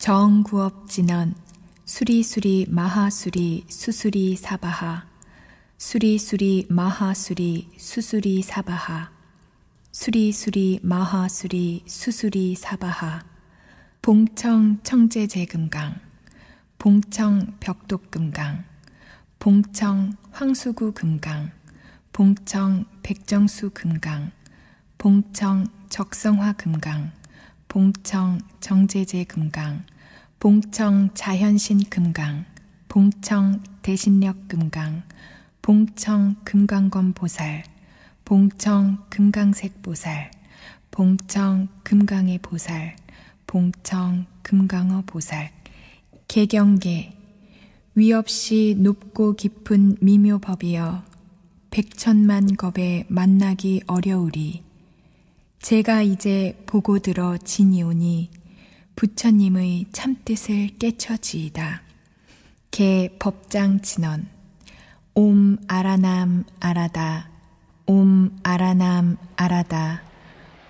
정구업진언 수리수리 마하수리 수수리 사바하 수리수리 마하수리 수수리 사바하 수리수리 마하수리 수수리 사바하 봉청 청제제금강 봉청 벽독금강 봉청 황수구 금강 봉청 백정수 금강 봉청 적성화 금강 봉청 정제제 금강 봉청 자현신 금강 봉청 대신력 금강 봉청 금강검 보살 봉청 금강색 보살 봉청 금강의 보살 봉청 금강어 보살 개경계 위없이 높고 깊은 미묘법이여 백천만 겁에 만나기 어려우리 제가 이제 보고 들어 지니오니 부처님의 참뜻을 깨쳐지이다. 개 법장 진언 옴 아라남 아라다 옴 아라남 아라다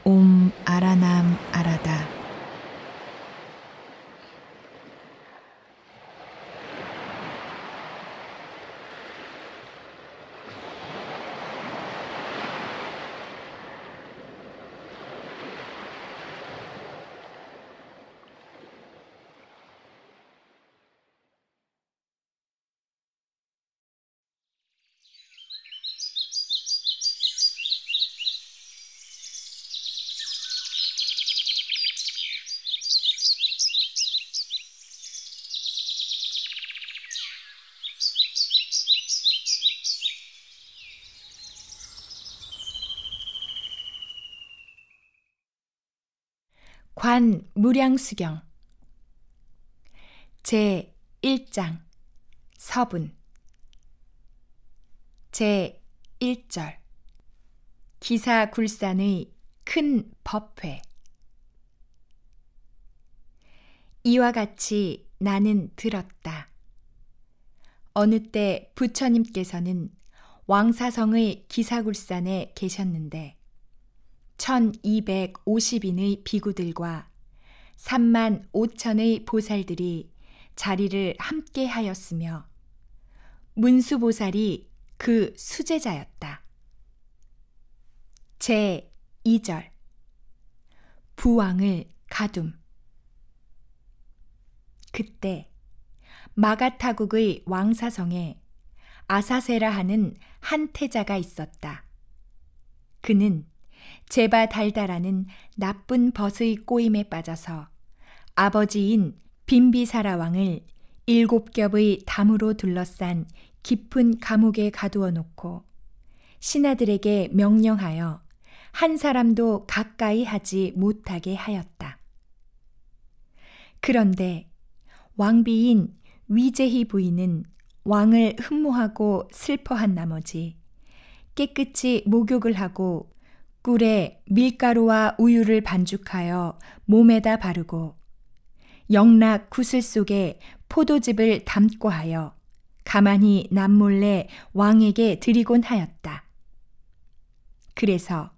옴 아라남 아라다. 관 무량수경 제1장 서분 제1절 기사굴산의 큰 법회. 이와 같이 나는 들었다. 어느 때 부처님께서는 왕사성의 기사굴산에 계셨는데 1250인의 비구들과 35,000의 보살들이 자리를 함께 하였으며 문수보살이 그 수제자였다. 제2절 부왕을 가둠. 그때 마가타국의 왕사성에 아사세라 하는 한 태자가 있었다. 그는 제바 달다라는 나쁜 벗의 꼬임에 빠져서 아버지인 빈비사라 왕을 7겹의 담으로 둘러싼 깊은 감옥에 가두어 놓고 신하들에게 명령하여 한 사람도 가까이 하지 못하게 하였다. 그런데 왕비인 위제희 부인은 왕을 흠모하고 슬퍼한 나머지 깨끗이 목욕을 하고 꿀에 밀가루와 우유를 반죽하여 몸에다 바르고 영락 구슬 속에 포도즙을 담고 하여 가만히 남몰래 왕에게 드리곤 하였다. 그래서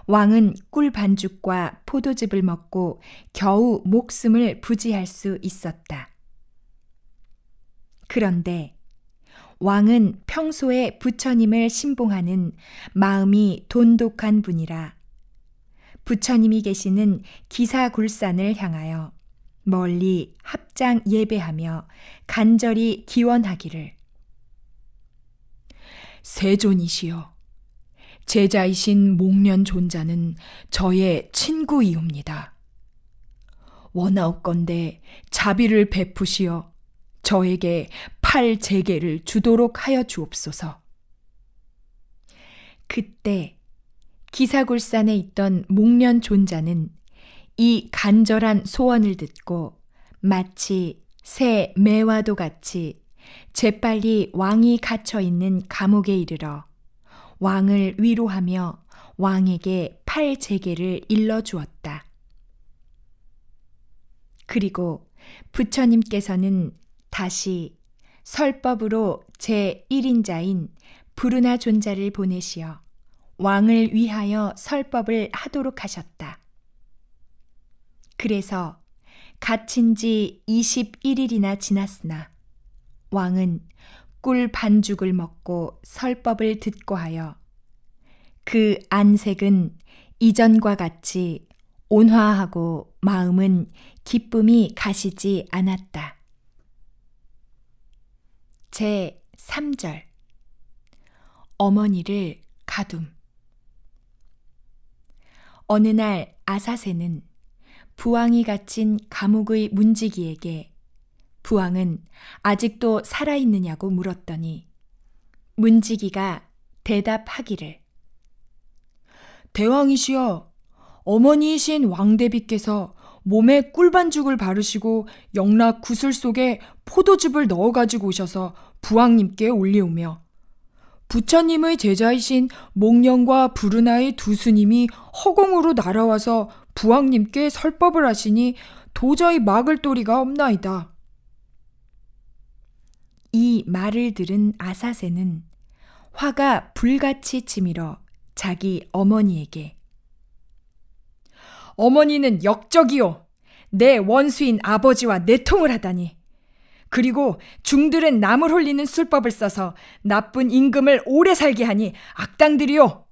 왕은 꿀 반죽과 포도즙을 먹고 겨우 목숨을 부지할 수 있었다. 그런데 왕은 평소에 부처님을 신봉하는 마음이 돈독한 분이라 부처님이 계시는 기사굴산을 향하여 멀리 합장 예배하며 간절히 기원하기를 세존이시여, 제자이신 목련 존자는 저의 친구이옵니다. 원하옵건대 자비를 베푸시어 저에게 8제계를 주도록 하여 주옵소서. 그때 기사굴산에 있던 목련 존자는 이 간절한 소원을 듣고 마치 새 매와도 같이 재빨리 왕이 갇혀 있는 감옥에 이르러 왕을 위로하며 왕에게 8제계를 일러주었다. 그리고 부처님께서는 다시 설법으로 제1인자인 부르나 존자를 보내시어 왕을 위하여 설법을 하도록 하셨다. 그래서 갇힌 지 21일이나 지났으나 왕은 꿀 반죽을 먹고 설법을 듣고 하여 그 안색은 이전과 같이 온화하고 마음은 기쁨이 가시지 않았다. 제 3절 어머니를 가둠. 어느 날 아사새는 부왕이 갇힌 감옥의 문지기에게 부왕은 아직도 살아있느냐고 물었더니 문지기가 대답하기를 대왕이시여, 어머니이신 왕대비께서 몸에 꿀반죽을 바르시고 영락 구슬 속에 포도즙을 넣어가지고 오셔서 부왕님께 올리오며 부처님의 제자이신 목련과 부르나의 두 스님이 허공으로 날아와서 부왕님께 설법을 하시니 도저히 막을 도리가 없나이다. 이 말을 들은 아사새는 화가 불같이 치밀어 자기 어머니에게 어머니는 역적이요. 내 원수인 아버지와 내통을 하다니. 그리고 중들은 남을 홀리는 술법을 써서 나쁜 임금을 오래 살게 하니 악당들이요.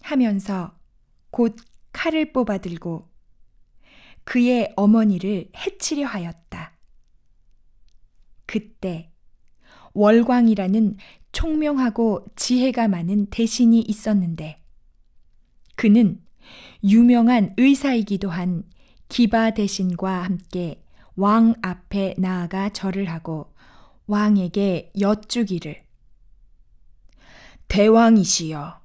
하면서 곧 칼을 뽑아 들고 그의 어머니를 해치려 하였다. 그때 월광이라는 총명하고 지혜가 많은 대신이 있었는데 그는 유명한 의사이기도 한 기바 대신과 함께 왕 앞에 나아가 절을 하고 왕에게 여쭈기를 대왕이시여,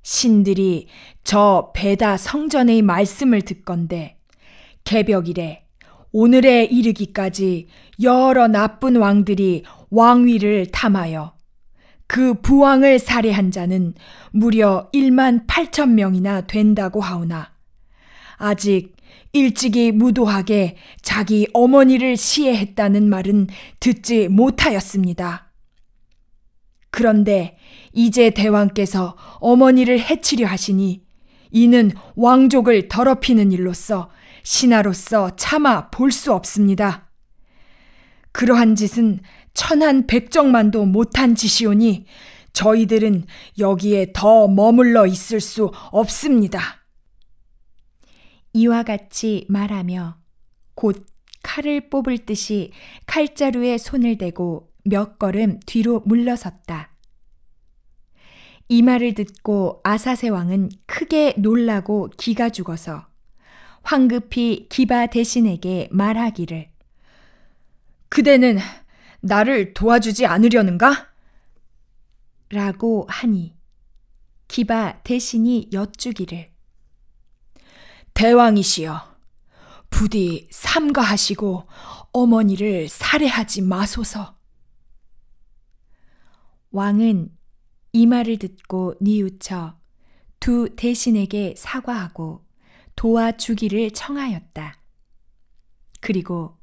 신들이 저 베다 성전의 말씀을 듣건대 개벽일에 오늘에 이르기까지 여러 나쁜 왕들이 왕위를 탐하여 그 부왕을 살해한 자는 무려 18,000명이나 된다고 하오나 아직 일찍이 무도하게 자기 어머니를 시해했다는 말은 듣지 못하였습니다. 그런데 이제 대왕께서 어머니를 해치려 하시니 이는 왕족을 더럽히는 일로서 신하로서 차마 볼 수 없습니다. 그러한 짓은 천한 백정만도 못한 짓이오니 저희들은 여기에 더 머물러 있을 수 없습니다. 이와 같이 말하며 곧 칼을 뽑을 듯이 칼자루에 손을 대고 몇 걸음 뒤로 물러섰다. 이 말을 듣고 아사새 왕은 크게 놀라고 기가 죽어서 황급히 기바 대신에게 말하기를 그대는 나를 도와주지 않으려는가? 라고 하니 기바 대신이 여쭈기를 대왕이시여, 부디 삼가하시고 어머니를 살해하지 마소서. 왕은 이 말을 듣고 뉘우쳐 두 대신에게 사과하고 도와주기를 청하였다. 그리고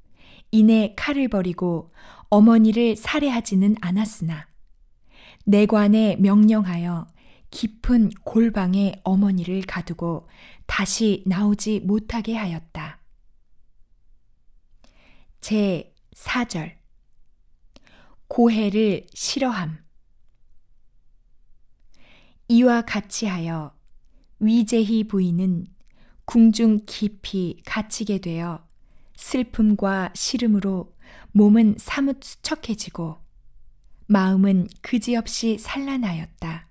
이내 칼을 버리고 어머니를 살해하지는 않았으나 내관에 명령하여 깊은 골방에 어머니를 가두고 다시 나오지 못하게 하였다. 제 4절 고해를 싫어함. 이와 같이 하여 위제희 부인은 궁중 깊이 갇히게 되어 슬픔과 시름으로 몸은 사뭇 수척해지고 마음은 그지없이 산란하였다.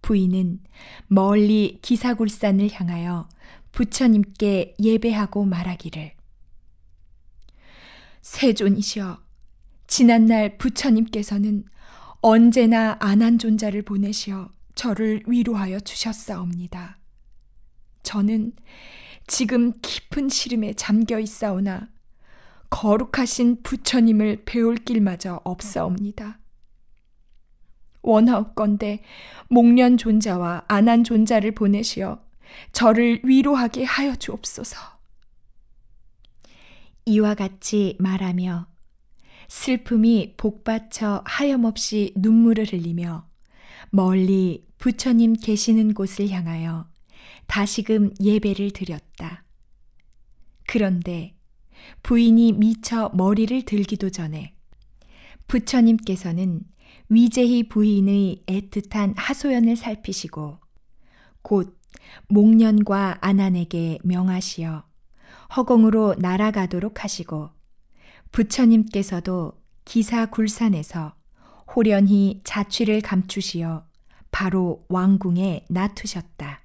부인은 멀리 기사굴산을 향하여 부처님께 예배하고 말하기를 세존이시여, 지난날 부처님께서는 언제나 안한존자를 보내시어 저를 위로하여 주셨사옵니다. 저는 지금 깊은 시름에 잠겨 있사오나 거룩하신 부처님을 배울 길마저 없사옵니다. 원하옵건대 목련 존자와 안한 존자를 보내시어 저를 위로하게 하여 주옵소서. 이와 같이 말하며 슬픔이 복받쳐 하염없이 눈물을 흘리며 멀리 부처님 계시는 곳을 향하여 다시금 예배를 드렸다. 그런데 부인이 미처 머리를 들기도 전에 부처님께서는 위제희 부인의 애틋한 하소연을 살피시고 곧 목련과 안한에게 명하시어 허공으로 날아가도록 하시고 부처님께서도 기사굴산에서 호련히 자취를 감추시어 바로 왕궁에 나투셨다.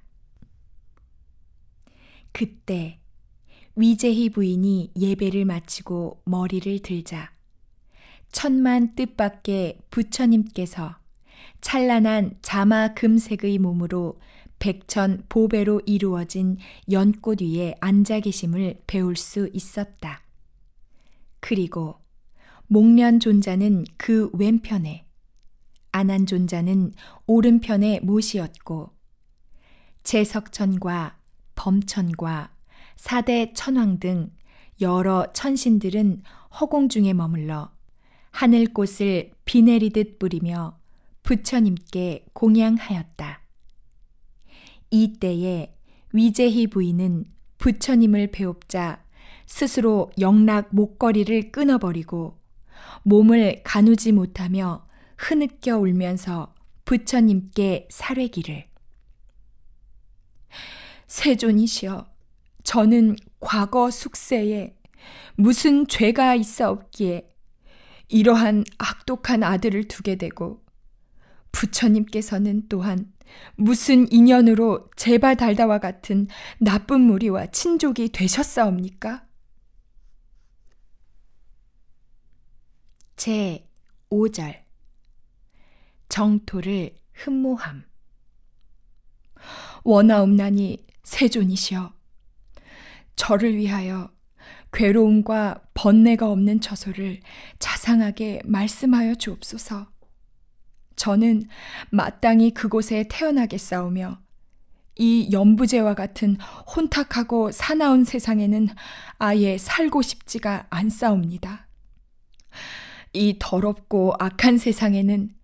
그때 위제희 부인이 예배를 마치고 머리를 들자 천만 뜻밖의 부처님께서 찬란한 자마 금색의 몸으로 백천 보배로 이루어진 연꽃 위에 앉아 계심을 배울 수 있었다. 그리고 목련 존자는 그 왼편에, 안한 존자는 오른편에 모시었고 제석천과 범천과 사대 천왕 등 여러 천신들은 허공 중에 머물러 하늘꽃을 비 내리듯 뿌리며 부처님께 공양하였다. 이때에 위제희 부인은 부처님을 배웁자 스스로 영락 목걸이를 끊어버리고 몸을 가누지 못하며 흐느껴 울면서 부처님께 사뢰기를 세존이시여, 저는 과거 숙세에 무슨 죄가 있사옵기에 이러한 악독한 아들을 두게 되고 부처님께서는 또한 무슨 인연으로 제바달다와 같은 나쁜 무리와 친족이 되셨사옵니까? 제 5절 정토를 흠모함. 원하옵나니 세존이시여, 저를 위하여 괴로움과 번뇌가 없는 처소를 자상하게 말씀하여 주옵소서. 저는 마땅히 그곳에 태어나겠사오며 이 연부제와 같은 혼탁하고 사나운 세상에는 아예 살고 싶지가 않사옵니다. 이 더럽고 악한 세상에는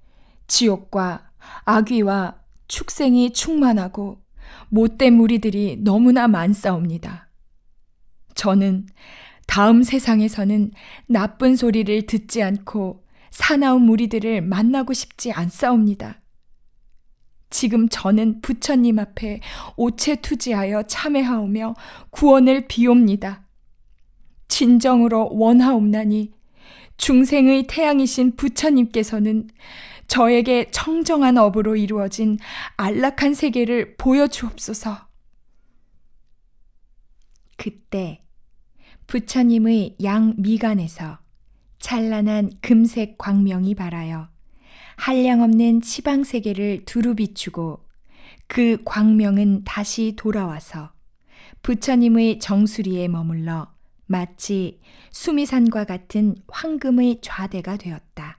지옥과 악귀와 축생이 충만하고 못된 무리들이 너무나 많사옵니다. 저는 다음 세상에서는 나쁜 소리를 듣지 않고 사나운 무리들을 만나고 싶지 않사옵니다. 지금 저는 부처님 앞에 오체투지하여 참회하오며 구원을 비옵니다. 진정으로 원하옵나니 중생의 태양이신 부처님께서는 저에게 청정한 업으로 이루어진 안락한 세계를 보여주옵소서. 그때 부처님의 양미간에서 찬란한 금색 광명이 발하여 한량없는 치방세계를 두루 비추고 그 광명은 다시 돌아와서 부처님의 정수리에 머물러 마치 수미산과 같은 황금의 좌대가 되었다.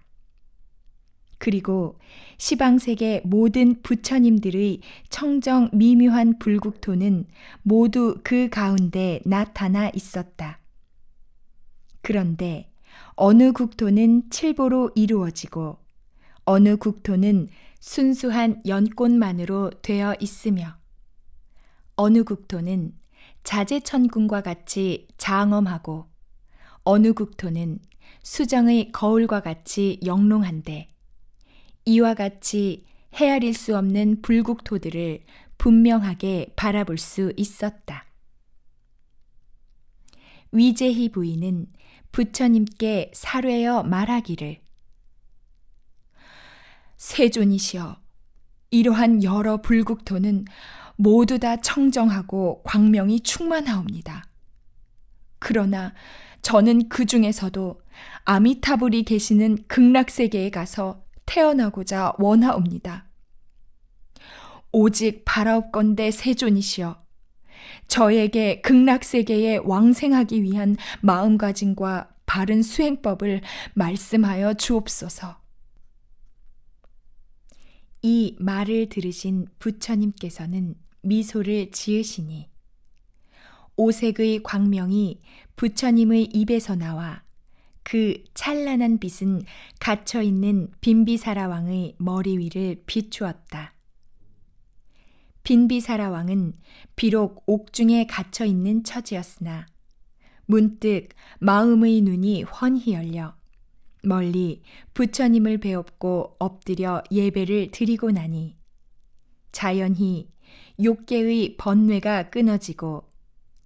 그리고 시방세계 모든 부처님들의 청정 미묘한 불국토는 모두 그 가운데 나타나 있었다. 그런데 어느 국토는 칠보로 이루어지고 어느 국토는 순수한 연꽃만으로 되어 있으며 어느 국토는 자재천궁과 같이 장엄하고 어느 국토는 수정의 거울과 같이 영롱한데 이와 같이 헤아릴 수 없는 불국토들을 분명하게 바라볼 수 있었다. 위제희 부인은 부처님께 사뢰어 말하기를 세존이시여, 이러한 여러 불국토는 모두 다 청정하고 광명이 충만하옵니다. 그러나 저는 그 중에서도 아미타불이 계시는 극락세계에 가서 태어나고자 원하옵니다. 오직 바라옵건대 세존이시여, 저에게 극락세계에 왕생하기 위한 마음가짐과 바른 수행법을 말씀하여 주옵소서. 이 말을 들으신 부처님께서는 미소를 지으시니 오색의 광명이 부처님의 입에서 나와 그 찬란한 빛은 갇혀있는 빈비사라 왕의 머리 위를 비추었다. 빈비사라 왕은 비록 옥중에 갇혀있는 처지였으나 문득 마음의 눈이 훤히 열려 멀리 부처님을 배웁고 엎드려 예배를 드리고 나니 자연히 욕계의 번뇌가 끊어지고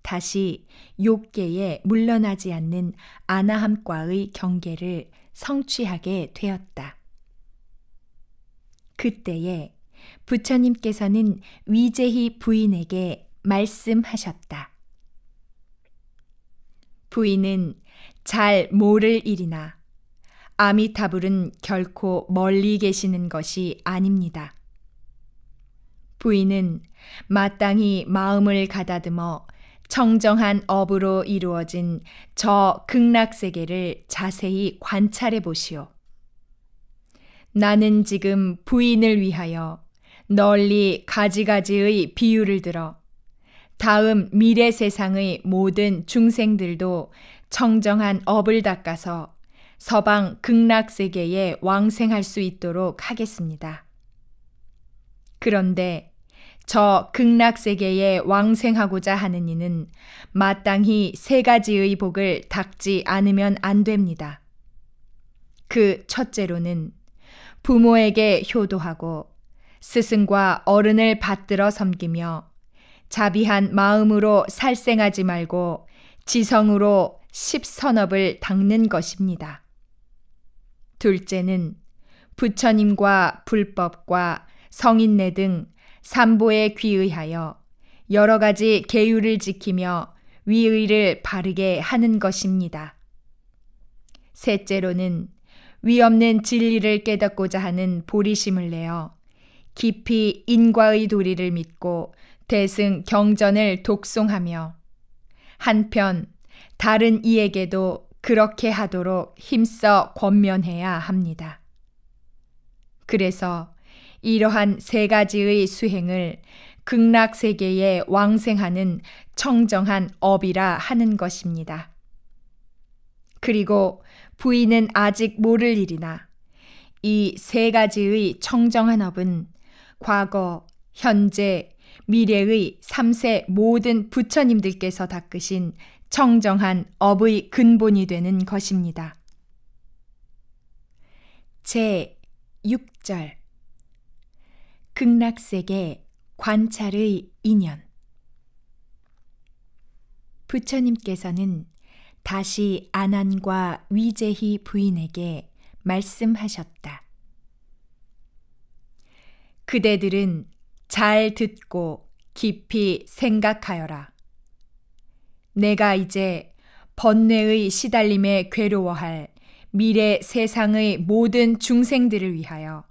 다시 욕계에 물러나지 않는 아나함과의 경계를 성취하게 되었다. 그때에 부처님께서는 위제희 부인에게 말씀하셨다. 부인은 잘 모를 일이나 아미타불은 결코 멀리 계시는 것이 아닙니다. 부인은 마땅히 마음을 가다듬어 청정한 업으로 이루어진 저 극락세계를 자세히 관찰해 보시오. 나는 지금 부인을 위하여 널리 가지가지의 비유를 들어 다음 미래 세상의 모든 중생들도 청정한 업을 닦아서 서방 극락세계에 왕생할 수 있도록 하겠습니다. 그런데 저 극락세계에 왕생하고자 하는 이는 마땅히 세 가지의 복을 닦지 않으면 안 됩니다. 그 첫째로는 부모에게 효도하고 스승과 어른을 받들어 섬기며 자비한 마음으로 살생하지 말고 지성으로 십선업을 닦는 것입니다. 둘째는 부처님과 불법과 성인네 등 삼보에 귀의하여 여러 가지 계율을 지키며 위의를 바르게 하는 것입니다. 셋째로는 위없는 진리를 깨닫고자 하는 보리심을 내어 깊이 인과의 도리를 믿고 대승 경전을 독송하며 한편 다른 이에게도 그렇게 하도록 힘써 권면해야 합니다. 그래서 이러한 세 가지의 수행을 극락세계에 왕생하는 청정한 업이라 하는 것입니다. 그리고 부인은 아직 모를 일이나 이 세 가지의 청정한 업은 과거, 현재, 미래의 3세 모든 부처님들께서 닦으신 청정한 업의 근본이 되는 것입니다. 제6절 극락세계 관찰의 인연. 부처님께서는 다시 아난과 위제희 부인에게 말씀하셨다. 그대들은 잘 듣고 깊이 생각하여라. 내가 이제 번뇌의 시달림에 괴로워할 미래 세상의 모든 중생들을 위하여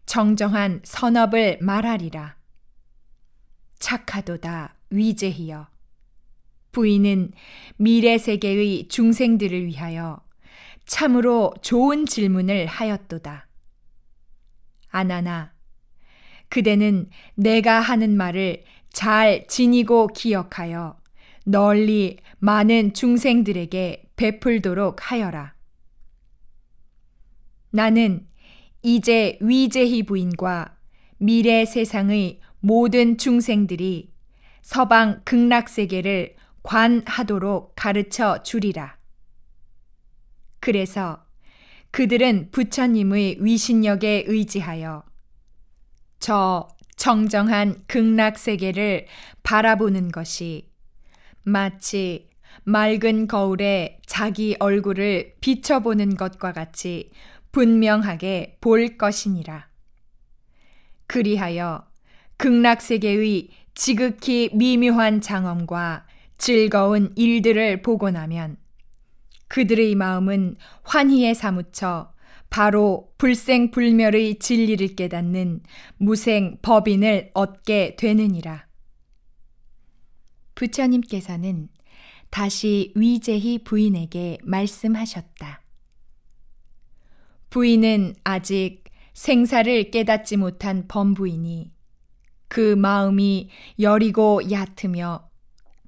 정정한 선업을 말하리라. 착하도다 위제희여. 부인은 미래 세계의 중생들을 위하여 참으로 좋은 질문을 하였도다. 아나나, 그대는 내가 하는 말을 잘 지니고 기억하여 널리 많은 중생들에게 베풀도록 하여라. 나는 이제 위제희 부인과 미래 세상의 모든 중생들이 서방 극락세계를 관하도록 가르쳐 주리라. 그래서 그들은 부처님의 위신력에 의지하여 저 청정한 극락세계를 바라보는 것이 마치 맑은 거울에 자기 얼굴을 비춰보는 것과 같이 분명하게 볼 것이니라. 그리하여 극락세계의 지극히 미묘한 장엄과 즐거운 일들을 보고 나면 그들의 마음은 환희에 사무쳐 바로 불생불멸의 진리를 깨닫는 무생 법인을 얻게 되느니라. 부처님께서는 다시 위제희 부인에게 말씀하셨다. 부인은 아직 생사를 깨닫지 못한 범부이니 그 마음이 여리고 얕으며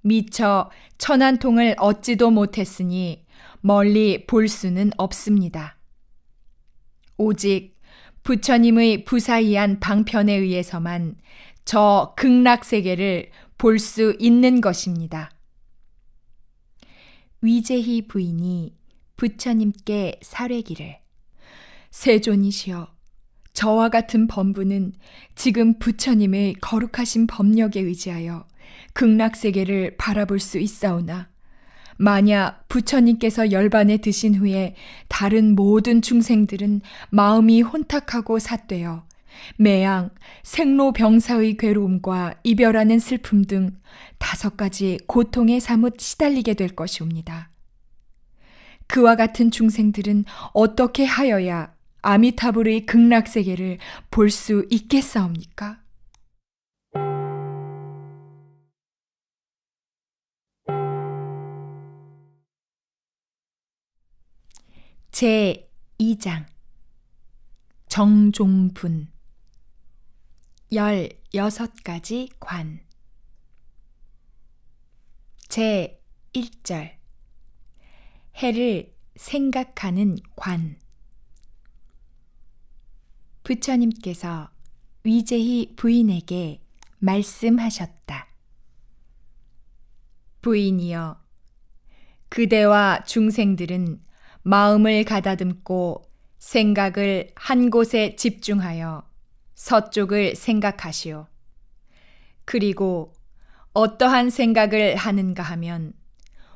미처 천안통을 얻지도 못했으니 멀리 볼 수는 없습니다. 오직 부처님의 부사이한 방편에 의해서만 저 극락세계를 볼 수 있는 것입니다. 위제희 부인이 부처님께 사례기를 세존이시여, 저와 같은 범부는 지금 부처님의 거룩하신 법력에 의지하여 극락세계를 바라볼 수 있사오나 만약 부처님께서 열반에 드신 후에 다른 모든 중생들은 마음이 혼탁하고 삿되어 매양, 생로병사의 괴로움과 이별하는 슬픔 등 5가지 고통에 사뭇 시달리게 될 것이옵니다. 그와 같은 중생들은 어떻게 하여야 아미타불의 극락세계를 볼 수 있겠사옵니까? 제2장 정종분 16가지 관 제1절 해를 생각하는 관 부처님께서 위제희 부인에게 말씀하셨다. 부인이여, 그대와 중생들은 마음을 가다듬고 생각을 한 곳에 집중하여 서쪽을 생각하시오. 그리고 어떠한 생각을 하는가 하면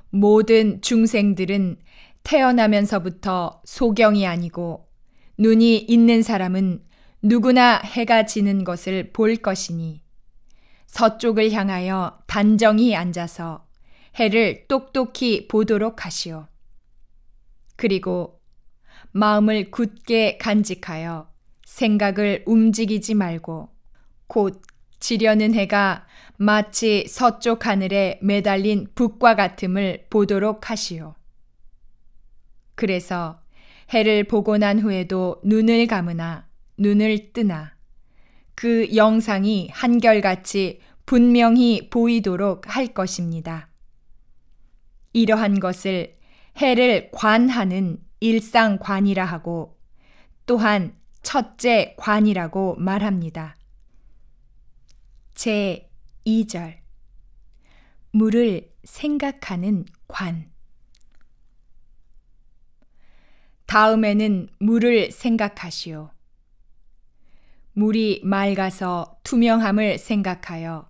모든 중생들은 태어나면서부터 소경이 아니고 눈이 있는 사람은 누구나 해가 지는 것을 볼 것이니 서쪽을 향하여 단정히 앉아서 해를 똑똑히 보도록 하시오. 그리고 마음을 굳게 간직하여 생각을 움직이지 말고 곧 지려는 해가 마치 서쪽 하늘에 매달린 북과 같음을 보도록 하시오. 그래서 해를 보고 난 후에도 눈을 감으나 눈을 뜨나 그 영상이 한결같이 분명히 보이도록 할 것입니다. 이러한 것을 해를 관하는 일상관이라 하고 또한 첫째 관이라고 말합니다. 제2절 물을 생각하는 관 다음에는 물을 생각하시오. 물이 맑아서 투명함을 생각하여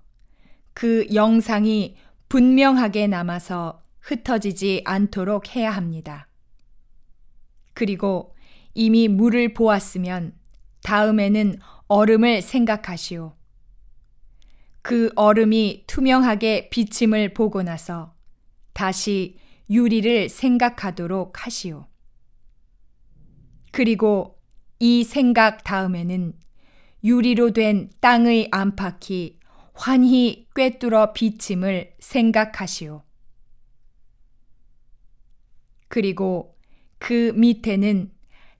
그 영상이 분명하게 남아서 흩어지지 않도록 해야 합니다. 그리고 이미 물을 보았으면 다음에는 얼음을 생각하시오. 그 얼음이 투명하게 비침을 보고 나서 다시 유리를 생각하도록 하시오. 그리고 이 생각 다음에는 유리로 된 땅의 안팎이 환히 꿰뚫어 비침을 생각하시오. 그리고 그 밑에는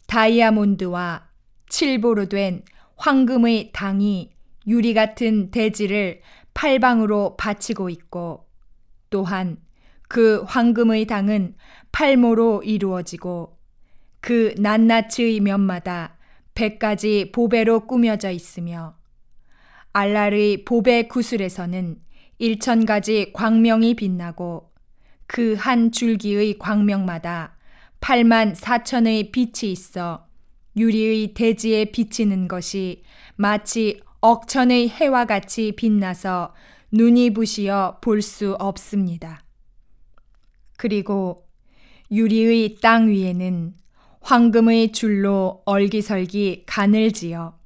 다이아몬드와 칠보로 된 황금의 당이 유리 같은 대지를 팔방으로 받치고 있고 또한 그 황금의 당은 팔모로 이루어지고 그 낱낱의 면마다 100가지 보배로 꾸며져 있으며 알랄의 보배 구슬에서는 1000가지 광명이 빛나고 그 한 줄기의 광명마다 84,000의 빛이 있어 유리의 대지에 비치는 것이 마치 억천의 해와 같이 빛나서 눈이 부시어 볼 수 없습니다. 그리고 유리의 땅 위에는 황금의 줄로 얼기설기 간을 지어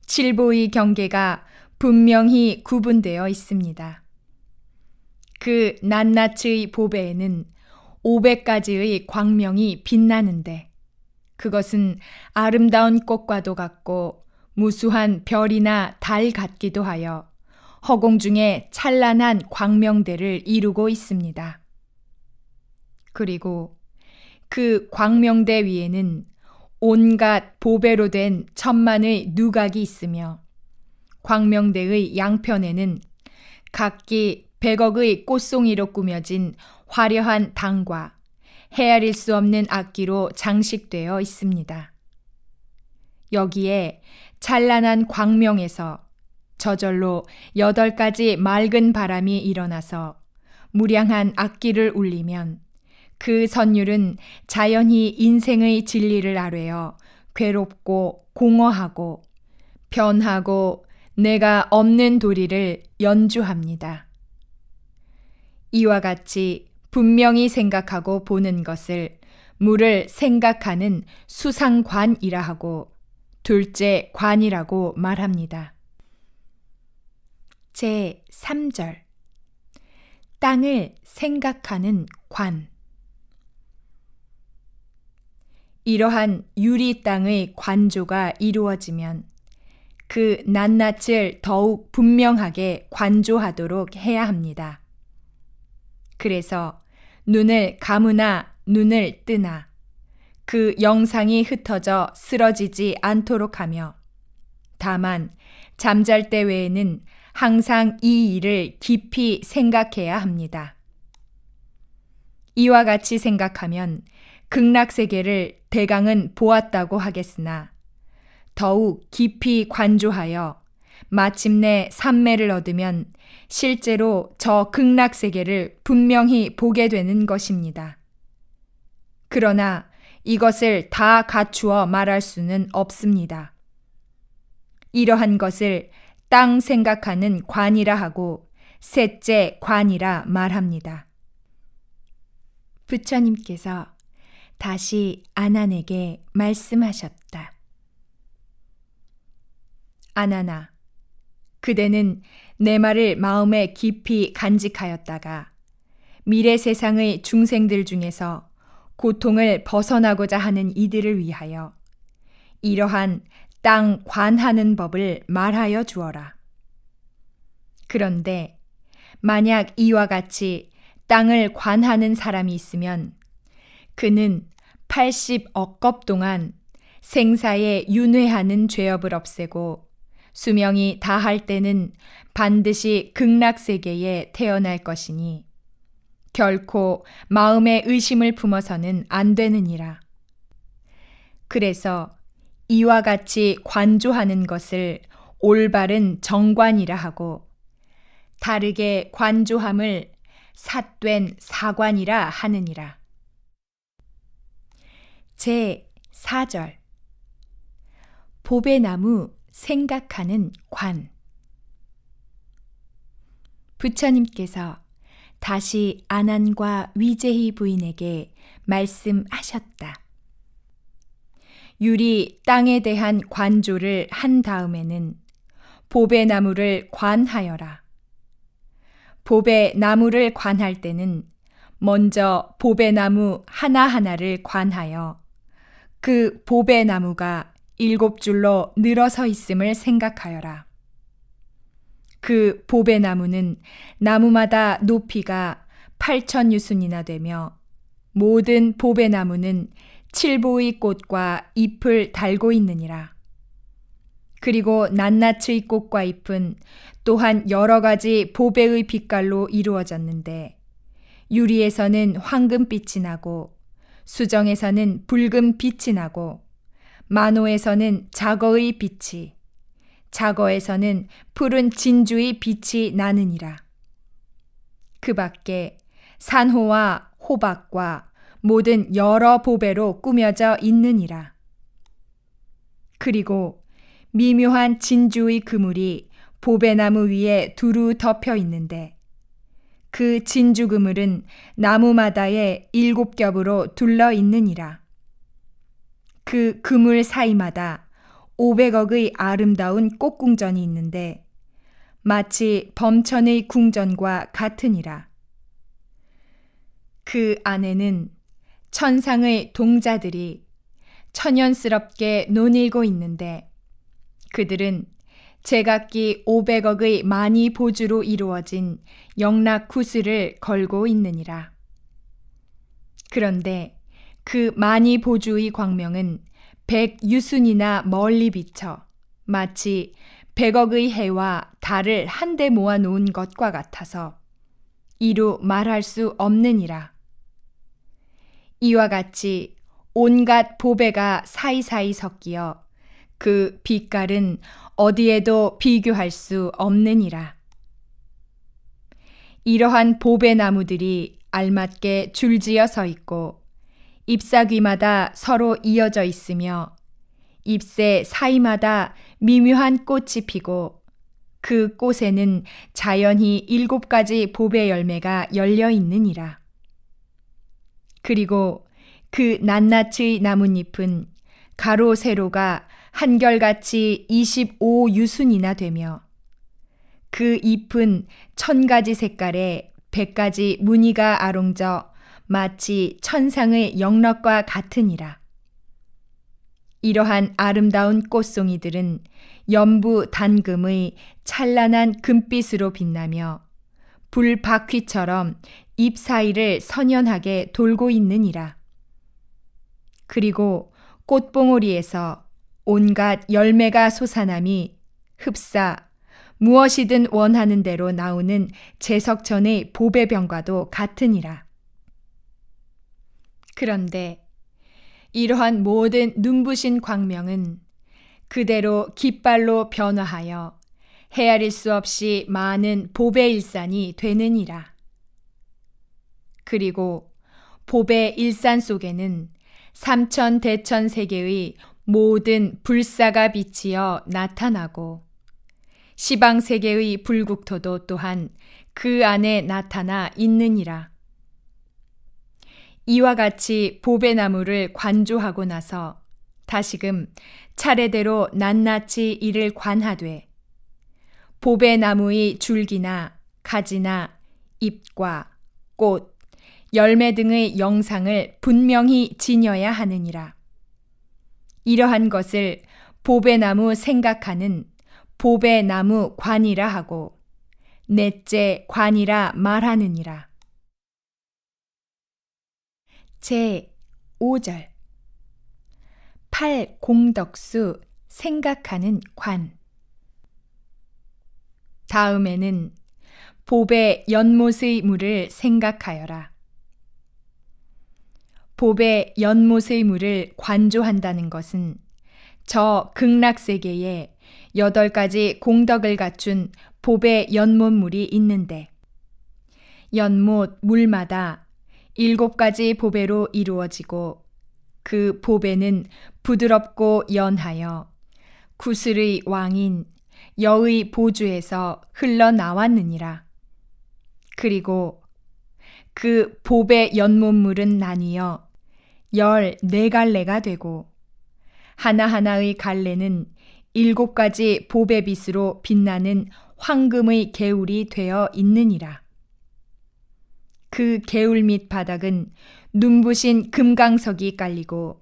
칠보의 경계가 분명히 구분되어 있습니다. 그 낱낱의 보배에는 500가지의 광명이 빛나는데 그것은 아름다운 꽃과도 같고 무수한 별이나 달 같기도 하여 허공 중에 찬란한 광명대를 이루고 있습니다. 그리고 그 광명대 위에는 온갖 보배로 된 천만의 누각이 있으며 광명대의 양편에는 각기 100억의 꽃송이로 꾸며진 화려한 당과 헤아릴 수 없는 악기로 장식되어 있습니다. 여기에 찬란한 광명에서 저절로 8가지 맑은 바람이 일어나서 무량한 악기를 울리면 그 선율은 자연히 인생의 진리를 아뢰어 괴롭고 공허하고 변하고 내가 없는 도리를 연주합니다. 이와 같이 분명히 생각하고 보는 것을 물을 생각하는 수상관이라 하고 둘째 관이라고 말합니다. 제 3절 땅을 생각하는 관. 이러한 유리 땅의 관조가 이루어지면 그 낱낱을 더욱 분명하게 관조하도록 해야 합니다. 그래서 눈을 감으나 눈을 뜨나 그 영상이 흩어져 쓰러지지 않도록 하며 다만 잠잘 때 외에는 항상 이 일을 깊이 생각해야 합니다. 이와 같이 생각하면 극락세계를 대강은 보았다고 하겠으나 더욱 깊이 관조하여 마침내 삼매를 얻으면 실제로 저 극락세계를 분명히 보게 되는 것입니다. 그러나 이것을 다 갖추어 말할 수는 없습니다. 이러한 것을 땅 생각하는 관이라 하고 셋째 관이라 말합니다. 부처님께서 다시 아난에게 말씀하셨다. 아난아, 그대는 내 말을 마음에 깊이 간직하였다가 미래 세상의 중생들 중에서 고통을 벗어나고자 하는 이들을 위하여 이러한 땅 관하는 법을 말하여 주어라. 그런데 만약 이와 같이 땅을 관하는 사람이 있으면 그는 80억 겁 동안 생사에 윤회하는 죄업을 없애고 수명이 다할 때는 반드시 극락세계에 태어날 것이니 결코 마음에 의심을 품어서는 안 되느니라. 그래서 이와 같이 관조하는 것을 올바른 정관이라 하고 다르게 관조함을 삿된 사관이라 하느니라. 제 4절 보배나무 생각하는 관. 부처님께서 다시 아난과 위제희 부인에게 말씀하셨다. 유리 땅에 대한 관조를 한 다음에는 보배나무를 관하여라. 보배나무를 관할 때는 먼저 보배나무 하나하나를 관하여 그 보배나무가 7줄로 늘어서 있음을 생각하여라. 그 보배나무는 나무마다 높이가 8,000유순이나 되며 모든 보배나무는 7보의 꽃과 잎을 달고 있느니라. 그리고 낱낱의 꽃과 잎은 또한 여러 가지 보배의 빛깔로 이루어졌는데 유리에서는 황금빛이 나고 수정에서는 붉은 빛이 나고 만호에서는 자거의 빛이 자거에서는 푸른 진주의 빛이 나느니라. 그 밖에 산호와 호박과 모든 여러 보배로 꾸며져 있느니라. 그리고 미묘한 진주의 그물이 보배나무 위에 두루 덮여 있는데 그 진주 그물은 나무마다에 7겹으로 둘러 있느니라. 그 그물 사이마다 500억의 아름다운 꽃궁전이 있는데 마치 범천의 궁전과 같으니라. 그 안에는 천상의 동자들이 천연스럽게 논일고 있는데 그들은 제각기 500억의 많이 보주로 이루어진 영락구슬을 걸고 있느니라. 그런데 그 많이 보주의 광명은 100유순이나 멀리 비쳐 마치 100억의 해와 달을 한데 모아 놓은 것과 같아서 이루 말할 수 없느니라. 이와 같이 온갖 보배가 사이사이 섞여 그 빛깔은 어디에도 비교할 수 없느니라. 이러한 보배나무들이 알맞게 줄지어 서 있고 잎사귀마다 서로 이어져 있으며 잎새 사이마다 미묘한 꽃이 피고 그 꽃에는 자연히 7가지 보배 열매가 열려 있느니라. 그리고 그 낱낱의 나뭇잎은 가로 세로가 한결같이 25유순이나 되며 그 잎은 1000가지 색깔에 100가지 무늬가 아롱져 마치 천상의 영럭과 같으니라. 이러한 아름다운 꽃송이들은 연부 단금의 찬란한 금빛으로 빛나며 불바퀴처럼 잎 사이를 선연하게 돌고 있느니라. 그리고 꽃봉오리에서 온갖 열매가 솟아남이 흡사 무엇이든 원하는 대로 나오는 제석천의 보배병과도 같으니라. 그런데 이러한 모든 눈부신 광명은 그대로 깃발로 변화하여 헤아릴 수 없이 많은 보배일산이 되느니라. 그리고 보배일산 속에는 삼천대천세계의 모든 불사가 비치어 나타나고 시방세계의 불국토도 또한 그 안에 나타나 있느니라. 이와 같이 보배나무를 관조하고 나서 다시금 차례대로 낱낱이 이를 관하되 보배나무의 줄기나 가지나 잎과 꽃, 열매 등의 영상을 분명히 지녀야 하느니라. 이러한 것을 보배나무 생각하는 보배나무 관이라 하고 넷째 관이라 말하느니라. 제5절 팔공덕수 생각하는 관. 다음에는 보배 연못의 물을 생각하여라. 보배 연못의 물을 관조한다는 것은 저 극락세계에 8가지 공덕을 갖춘 보배 연못물이 있는데 연못 물마다 7가지 보배로 이루어지고 그 보배는 부드럽고 연하여 구슬의 왕인 여의 보주에서 흘러나왔느니라. 그리고 그 보배 연못물은 나뉘어 14갈래가 되고 하나하나의 갈래는 7가지 보배빛으로 빛나는 황금의 개울이 되어 있느니라. 그 개울 밑 바닥은 눈부신 금강석이 깔리고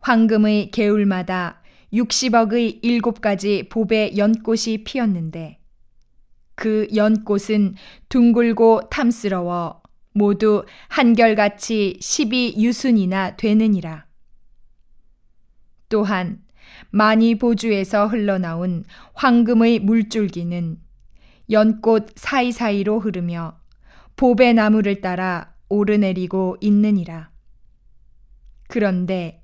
황금의 개울마다 60억의 7가지 보배 연꽃이 피었는데 그 연꽃은 둥글고 탐스러워 모두 한결같이 12유순이나 되느니라. 또한 많이 보주에서 흘러나온 황금의 물줄기는 연꽃 사이사이로 흐르며 보배나무를 따라 오르내리고 있느니라. 그런데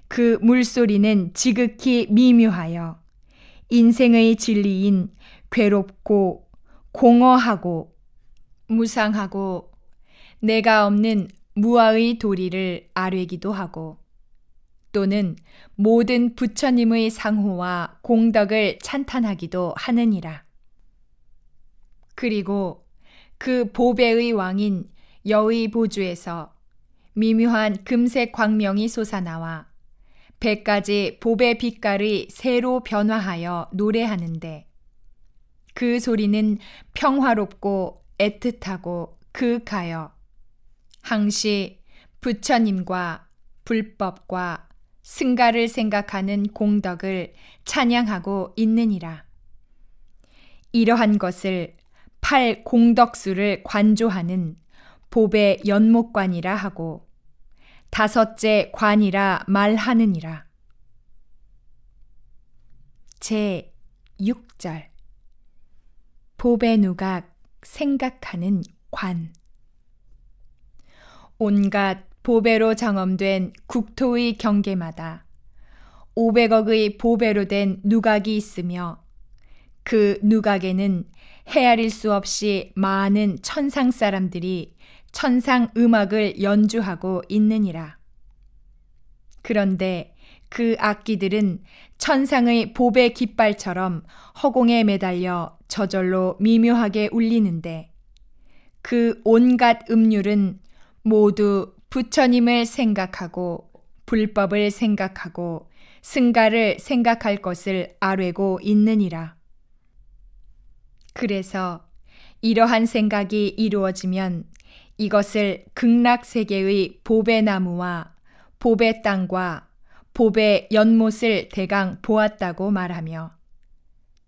그 물소리는 지극히 미묘하여 인생의 진리인 괴롭고 공허하고 무상하고 내가 없는 무아의 도리를 아뢰기도 하고 또는 모든 부처님의 상호와 공덕을 찬탄하기도 하느니라. 그리고 그 보배의 왕인 여의 보주에서 미묘한 금색 광명이 솟아나와 100가지 보배 빛깔의 새로 변화하여 노래하는데 그 소리는 평화롭고 애틋하고 그윽하여 항시 부처님과 불법과 승가를 생각하는 공덕을 찬양하고 있느니라. 이러한 것을 팔공덕수를 관조하는 보배 연못관이라 하고 5째 관이라 말하느니라. 제6절 보배 누각 생각하는 관. 온갖 보배로 정엄된 국토의 경계마다 500억의 보배로 된 누각이 있으며 그 누각에는 헤아릴 수 없이 많은 천상 사람들이 천상 음악을 연주하고 있느니라. 그런데 그 악기들은 천상의 보배 깃발처럼 허공에 매달려 저절로 미묘하게 울리는데 그 온갖 음률은 모두 부처님을 생각하고 불법을 생각하고 승가를 생각할 것을 아뢰고 있느니라. 그래서 이러한 생각이 이루어지면 이것을 극락세계의 보배나무와 보배 땅과 보배 연못을 대강 보았다고 말하며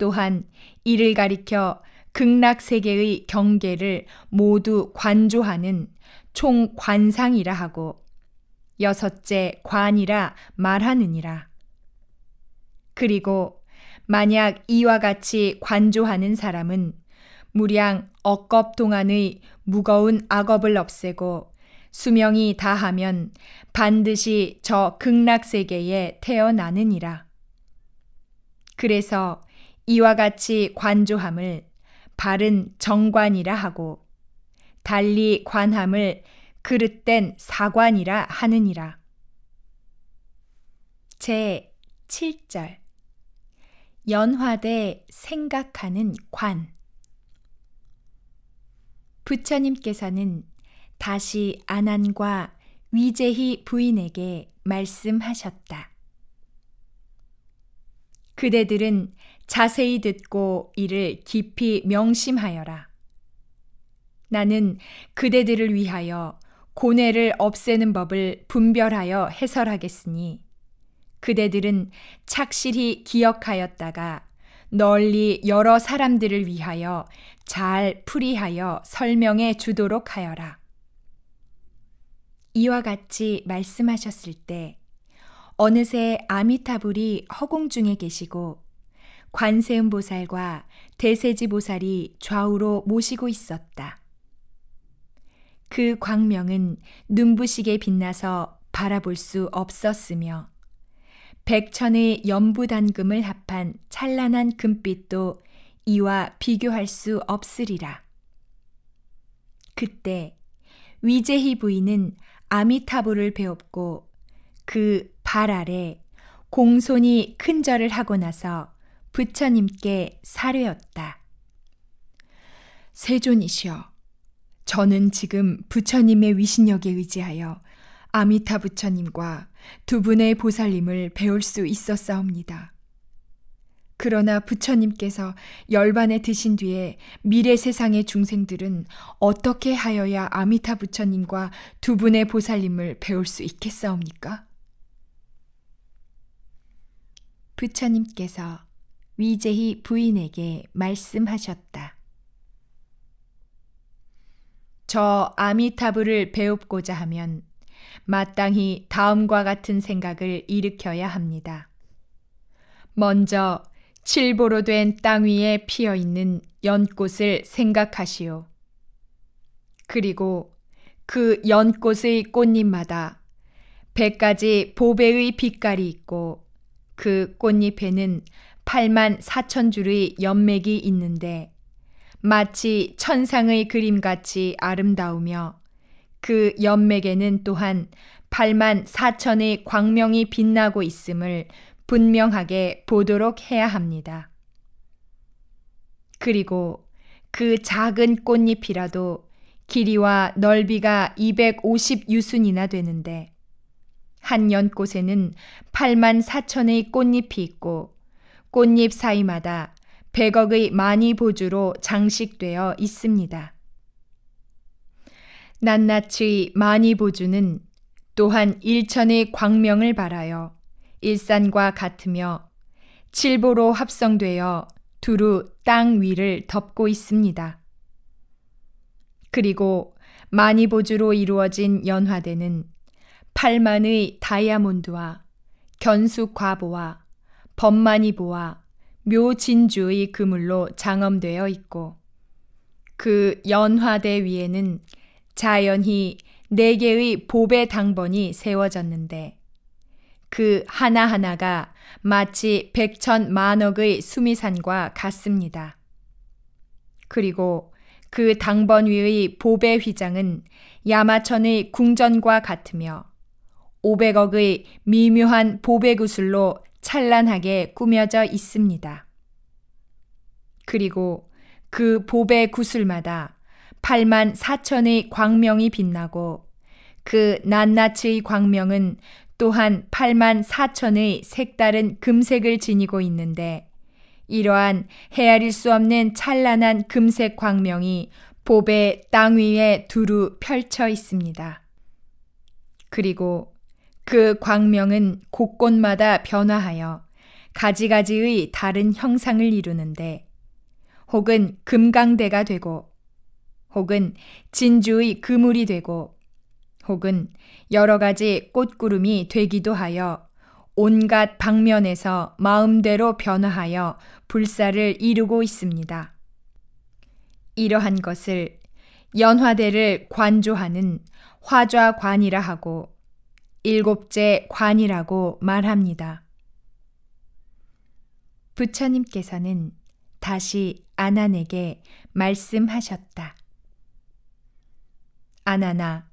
또한 이를 가리켜 극락세계의 경계를 모두 관조하는 총관상이라 하고 여섯째 관이라 말하느니라. 그리고 만약 이와 같이 관조하는 사람은 무량 억겁 동안의 무거운 악업을 없애고 수명이 다하면 반드시 저 극락세계에 태어나느니라. 그래서 이와 같이 관조함을 바른 정관이라 하고 달리 관함을 그릇된 사관이라 하느니라. 제 7절 연화대 생각하는 관. 부처님께서는 다시 아난과 위제희 부인에게 말씀하셨다. 그대들은 자세히 듣고 이를 깊이 명심하여라. 나는 그대들을 위하여 고뇌를 없애는 법을 분별하여 해설하겠으니 그대들은 착실히 기억하였다가 널리 여러 사람들을 위하여 잘 풀이하여 설명해 주도록 하여라. 이와 같이 말씀하셨을 때 어느새 아미타불이 허공 중에 계시고 관세음보살과 대세지보살이 좌우로 모시고 있었다. 그 광명은 눈부시게 빛나서 바라볼 수 없었으며 백천의 연부단금을 합한 찬란한 금빛도 이와 비교할 수 없으리라. 그때 위제희 부인은 아미타불을 배웁고 그 발 아래 공손히 큰절을 하고 나서 부처님께 사뢰었다. 세존이시여, 저는 지금 부처님의 위신력에 의지하여 아미타 부처님과 두 분의 보살님을 배울 수 있었사옵니다. 그러나 부처님께서 열반에 드신 뒤에 미래 세상의 중생들은 어떻게 하여야 아미타 부처님과 두 분의 보살님을 배울 수 있겠사옵니까? 부처님께서 위제희 부인에게 말씀하셨다. 저 아미타불을 배웁고자 하면 마땅히 다음과 같은 생각을 일으켜야 합니다. 먼저 칠보로 된 땅 위에 피어있는 연꽃을 생각하시오. 그리고 그 연꽃의 꽃잎마다 100가지 보배의 빛깔이 있고 그 꽃잎에는 84,000줄의 연맥이 있는데 마치 천상의 그림같이 아름다우며 그 연맥에는 또한 84,000의 광명이 빛나고 있음을 분명하게 보도록 해야 합니다. 그리고 그 작은 꽃잎이라도 길이와 넓이가 250유순이나 되는데 한 연꽃에는 84,000의 꽃잎이 있고 꽃잎 사이마다 100억의 만이보주로 장식되어 있습니다. 낱낱의 만이보주는 또한 일천의 광명을 발하여 일산과 같으며 칠보로 합성되어 두루 땅 위를 덮고 있습니다. 그리고 만이보주로 이루어진 연화대는 8만의 다이아몬드와 견수과보와 법만이보와 묘진주의 그물로 장엄되어 있고 그 연화대 위에는 자연히 4개의 보배 당번이 세워졌는데 그 하나하나가 마치 100,000만억의 수미산과 같습니다. 그리고 그 당번 위의 보배 휘장은 야마천의 궁전과 같으며 500억의 미묘한 보배 구슬로 찬란하게 꾸며져 있습니다. 그리고 그 보배 구슬마다 8만 4천의 광명이 빛나고 그 낱낱의 광명은 또한 8만 4천의 색다른 금색을 지니고 있는데 이러한 헤아릴 수 없는 찬란한 금색 광명이 보배 땅 위에 두루 펼쳐 있습니다. 그리고 그 광명은 곳곳마다 변화하여 가지가지의 다른 형상을 이루는데 혹은 금강대가 되고 혹은 진주의 그물이 되고 혹은 여러 가지 꽃구름이 되기도 하여 온갖 방면에서 마음대로 변화하여 불사를 이루고 있습니다. 이러한 것을 연화대를 관조하는 화좌관이라 하고 일곱째 관이라고 말합니다. 부처님께서는 다시 아난에게 말씀하셨다. 아난아,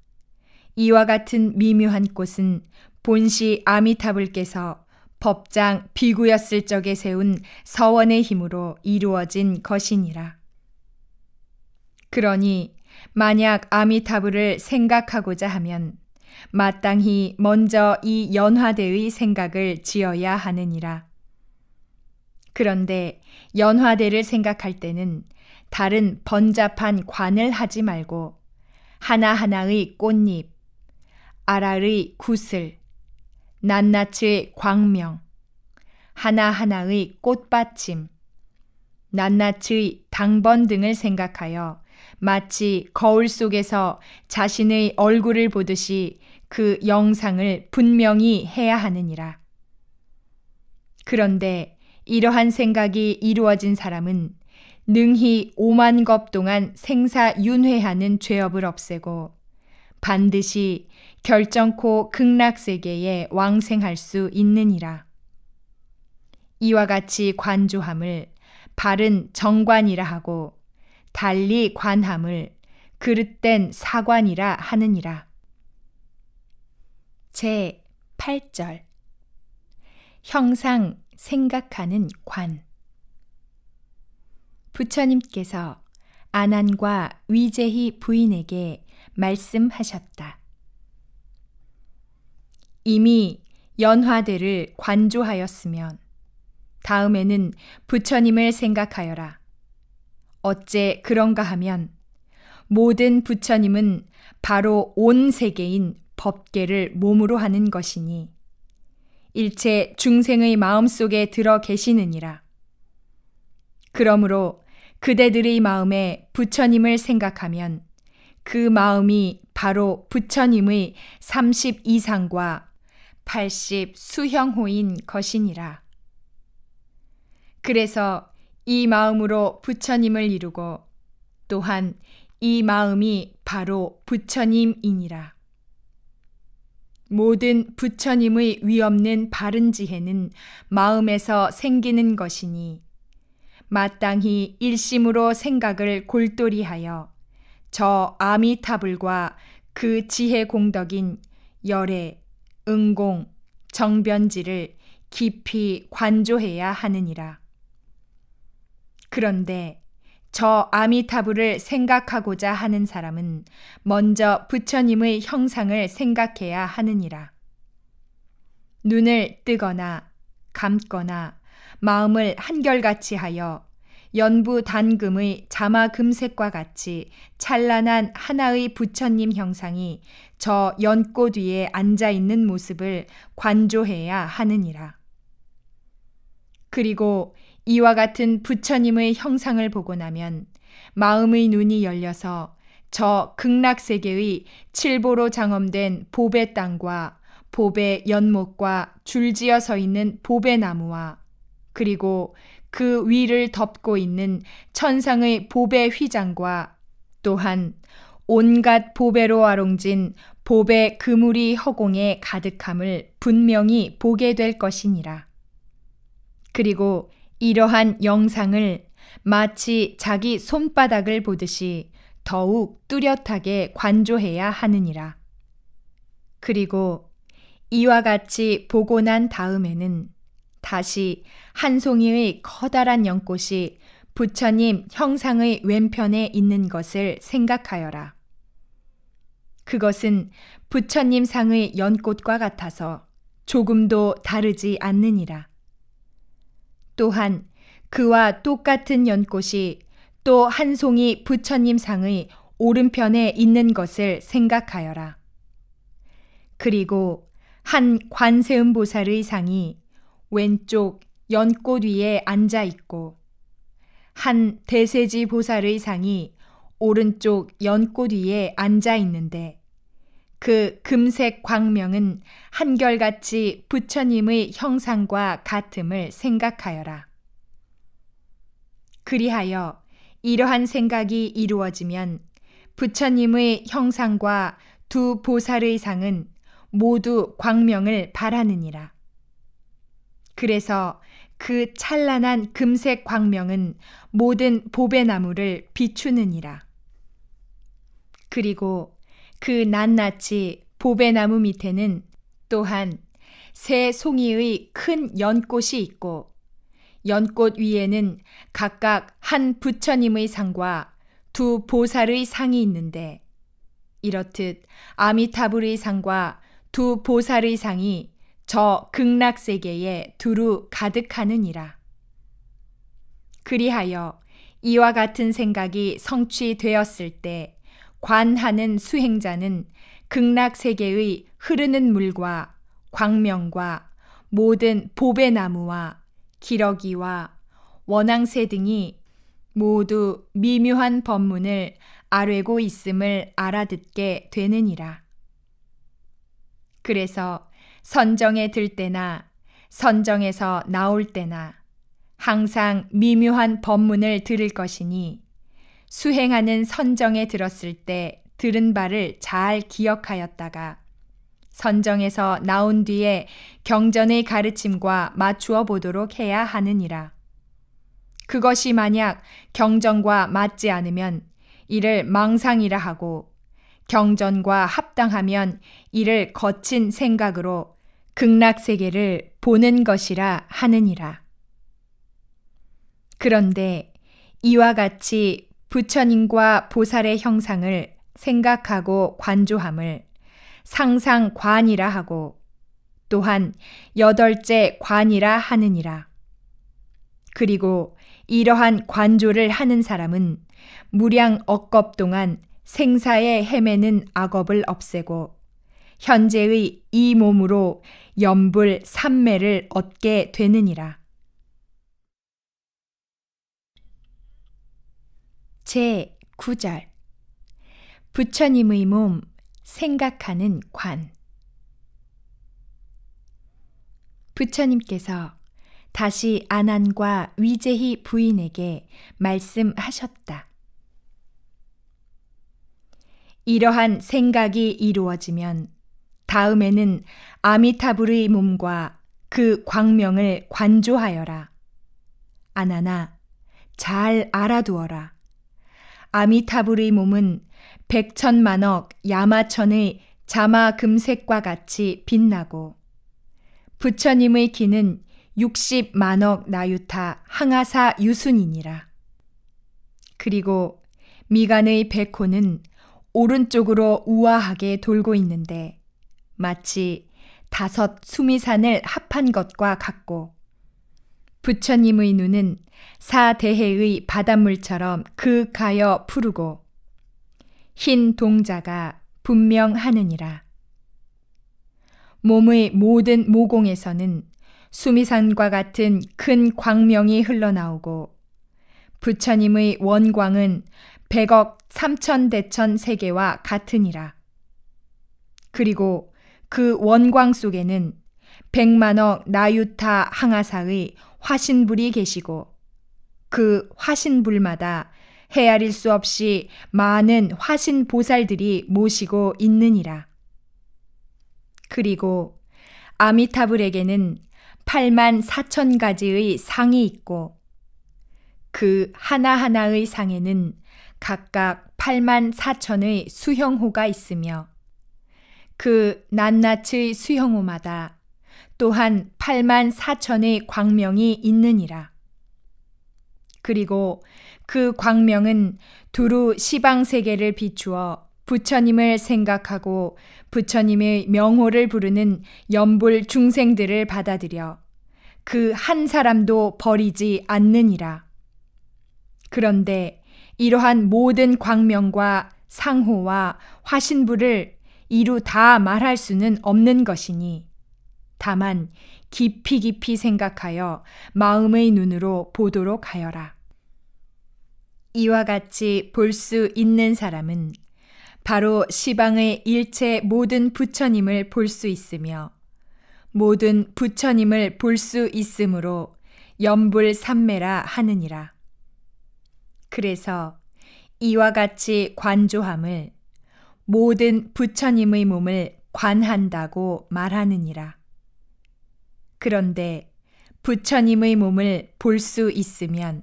이와 같은 미묘한 꽃은 본시 아미타불께서 법장 비구였을 적에 세운 서원의 힘으로 이루어진 것이니라. 그러니 만약 아미타불을 생각하고자 하면 마땅히 먼저 이 연화대의 생각을 지어야 하느니라. 그런데 연화대를 생각할 때는 다른 번잡한 관을 하지 말고 하나하나의 꽃잎, 아랄의 구슬, 낱낱의 광명, 하나하나의 꽃받침, 낱낱의 당번 등을 생각하여 마치 거울 속에서 자신의 얼굴을 보듯이 그 영상을 분명히 해야 하느니라. 그런데 이러한 생각이 이루어진 사람은 능히 5만 겁 동안 생사윤회하는 죄업을 없애고 반드시 결정코 극락세계에 왕생할 수 있느니라. 이와 같이 관조함을 바른 정관이라 하고 달리 관함을 그릇된 사관이라 하느니라. 제 8절 형상 생각하는 관. 부처님께서 아난과 위제희 부인에게 말씀하셨다. 이미 연화대를 관조하였으면 다음에는 부처님을 생각하여라. 어째 그런가 하면 모든 부처님은 바로 온 세계인 법계를 몸으로 하는 것이니 일체 중생의 마음속에 들어 계시느니라. 그러므로 그대들의 마음에 부처님을 생각하면 그 마음이 바로 부처님의 30이상과 80 수형호인 것이니라. 그래서 이 마음으로 부처님을 이루고 또한 이 마음이 바로 부처님이니라. 모든 부처님의 위없는 바른 지혜는 마음에서 생기는 것이니 마땅히 일심으로 생각을 골똘히하여 저 아미타불과 그 지혜 공덕인 열애, 응공, 정변지를 깊이 관조해야 하느니라. 그런데 저 아미타불을 생각하고자 하는 사람은 먼저 부처님의 형상을 생각해야 하느니라. 눈을 뜨거나 감거나 마음을 한결같이 하여 연부 단금의 자마금색과 같이 찬란한 하나의 부처님 형상이 저 연꽃 위에 앉아있는 모습을 관조해야 하느니라. 그리고 이와 같은 부처님의 형상을 보고 나면 마음의 눈이 열려서 저 극락세계의 칠보로 장엄된 보배 땅과 보배 연못과 줄지어 서 있는 보배 나무와 그리고 그 위를 덮고 있는 천상의 보배 휘장과 또한 온갖 보배로 아롱진 보배 그물이 허공에 가득함을 분명히 보게 될 것이니라. 그리고 이러한 영상을 마치 자기 손바닥을 보듯이 더욱 뚜렷하게 관조해야 하느니라. 그리고 이와 같이 보고 난 다음에는 다시 한 송이의 커다란 연꽃이 부처님 형상의 왼편에 있는 것을 생각하여라. 그것은 부처님 상의 연꽃과 같아서 조금도 다르지 않느니라. 또한 그와 똑같은 연꽃이 또 한 송이 부처님 상의 오른편에 있는 것을 생각하여라. 그리고 한 관세음 보살의 상이 왼쪽 연꽃 위에 앉아 있고 한 대세지 보살의 상이 오른쪽 연꽃 위에 앉아 있는데 그 금색 광명은 한결같이 부처님의 형상과 같음을 생각하여라. 그리하여 이러한 생각이 이루어지면 부처님의 형상과 두 보살의 상은 모두 광명을 발하느니라. 그래서 그 찬란한 금색 광명은 모든 보배나무를 비추느니라. 그리고 그 낱낱이 보배나무 밑에는 또한 세 송이의 큰 연꽃이 있고 연꽃 위에는 각각 한 부처님의 상과 두 보살의 상이 있는데 이렇듯 아미타불의 상과 두 보살의 상이 저 극락세계에 두루 가득하느니라. 그리하여 이와 같은 생각이 성취되었을 때 관하는 수행자는 극락세계의 흐르는 물과 광명과 모든 보배나무와 기러기와 원앙새 등이 모두 미묘한 법문을 아뢰고 있음을 알아듣게 되느니라. 그래서 선정에 들 때나 선정에서 나올 때나 항상 미묘한 법문을 들을 것이니 수행하는 선정에 들었을 때 들은 바를 잘 기억하였다가 선정에서 나온 뒤에 경전의 가르침과 맞추어 보도록 해야 하느니라. 그것이 만약 경전과 맞지 않으면 이를 망상이라 하고 경전과 합당하면 이를 거친 생각으로 극락세계를 보는 것이라 하느니라. 그런데 이와 같이 부처님과 보살의 형상을 생각하고 관조함을 상상관이라 하고 또한 8째 관이라 하느니라. 그리고 이러한 관조를 하는 사람은 무량 억겁 동안 생사에 헤매는 악업을 없애고 현재의 이 몸으로 염불 삼매를 얻게 되느니라. 제9절 부처님의 몸 생각하는 관. 부처님께서 다시 아난과 위제희 부인에게 말씀하셨다. 이러한 생각이 이루어지면 다음에는 아미타불의 몸과 그 광명을 관조하여라. 아나나, 잘 알아두어라. 아미타불의 몸은 100천만억 야마천의 자마금색과 같이 빛나고 부처님의 기는 60만억 나유타 항아사 유순이니라. 그리고 미간의 백호는 오른쪽으로 우아하게 돌고 있는데 마치 5 수미산을 합한 것과 같고 부처님의 눈은 4대해의 바닷물처럼 그윽하여 푸르고 흰 동자가 분명하느니라. 몸의 모든 모공에서는 수미산과 같은 큰 광명이 흘러나오고 부처님의 원광은 100억 3천대천 세계와 같으니라. 그리고 그 원광 속에는 100만억 나유타 항아사의 화신불이 계시고 그 화신불마다 헤아릴 수 없이 많은 화신 보살들이 모시고 있느니라. 그리고 아미타불에게는 8만 4천 가지의 상이 있고 그 하나하나의 상에는 각각 84,000의 수형호가 있으며 그 낱낱의 수형호마다 또한 84,000의 광명이 있느니라. 그리고 그 광명은 두루 시방세계를 비추어 부처님을 생각하고 부처님의 명호를 부르는 연불 중생들을 받아들여 그 한 사람도 버리지 않느니라. 그런데 이러한 모든 광명과 상호와 화신부를 이루 다 말할 수는 없는 것이니 다만 깊이 깊이 생각하여 마음의 눈으로 보도록 하여라. 이와 같이 볼 수 있는 사람은 바로 시방의 일체 모든 부처님을 볼 수 있으며 모든 부처님을 볼 수 있으므로 연불삼매라 하느니라. 그래서 이와 같이 관조함을 모든 부처님의 몸을 관한다고 말하느니라. 그런데 부처님의 몸을 볼 수 있으면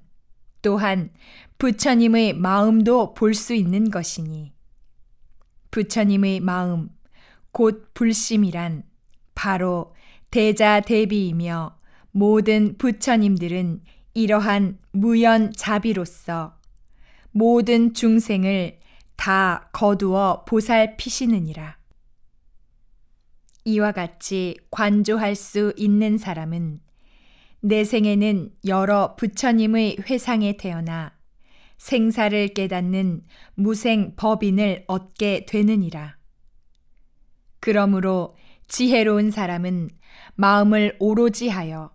또한 부처님의 마음도 볼 수 있는 것이니 부처님의 마음 곧 불심이란 바로 대자대비이며 모든 부처님들은 이러한 무연자비로서 모든 중생을 다 거두어 보살피시느니라. 이와 같이 관조할 수 있는 사람은 내 생에는 여러 부처님의 회상에 태어나 생사를 깨닫는 무생 법인을 얻게 되느니라. 그러므로 지혜로운 사람은 마음을 오로지 하여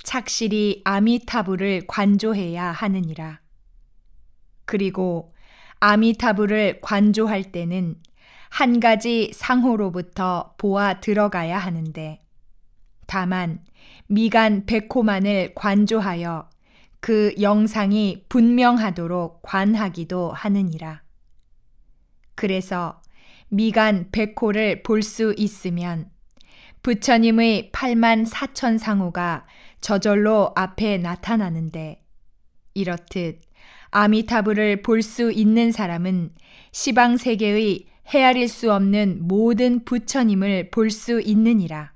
착실히 아미타불을 관조해야 하느니라. 그리고 아미타불을 관조할 때는 한 가지 상호로부터 보아 들어가야 하는데 다만 미간 백호만을 관조하여 그 영상이 분명하도록 관하기도 하느니라. 그래서 미간 백호를 볼 수 있으면 부처님의 84,000상호가 저절로 앞에 나타나는데 이렇듯 아미타불을 볼 수 있는 사람은 시방세계의 헤아릴 수 없는 모든 부처님을 볼 수 있느니라.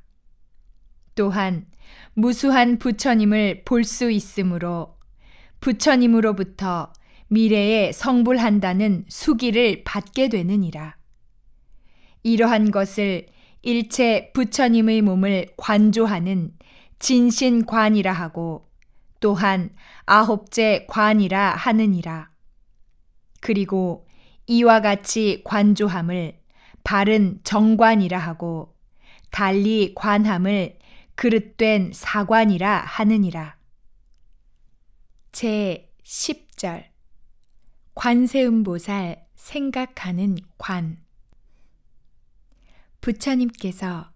또한 무수한 부처님을 볼 수 있으므로 부처님으로부터 미래에 성불한다는 수기를 받게 되느니라. 이러한 것을 일체 부처님의 몸을 관조하는 진신관이라 하고 또한 아홉째 관이라 하느니라. 그리고 이와 같이 관조함을 바른 정관이라 하고 달리 관함을 그릇된 사관이라 하느니라. 제 10절 관세음보살 생각하는 관. 부처님께서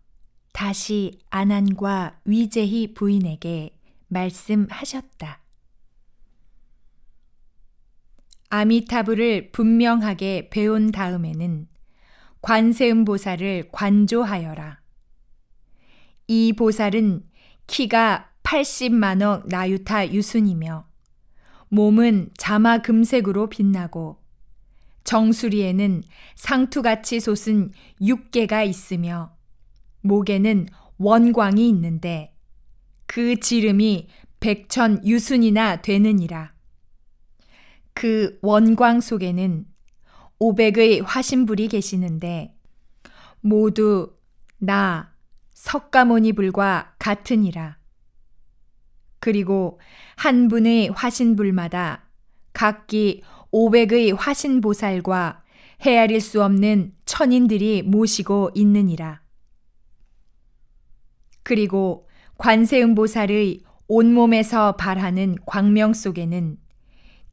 다시 아난과 위제희 부인에게 말씀하셨다. 아미타불을 분명하게 배운 다음에는 관세음보살을 관조하여라. 이 보살은 키가 80만억 나유타 유순이며 몸은 자마금색으로 빛나고 정수리에는 상투같이 솟은 6개가 있으며 목에는 원광이 있는데 그 지름이 100천 유순이나 되느니라. 그 원광 속에는 500의 화신불이 계시는데 모두 나 석가모니불과 같으니라. 그리고 한 분의 화신불마다 각기 500의 화신보살과 헤아릴 수 없는 천인들이 모시고 있느니라. 그리고 관세음보살의 온몸에서 발하는 광명 속에는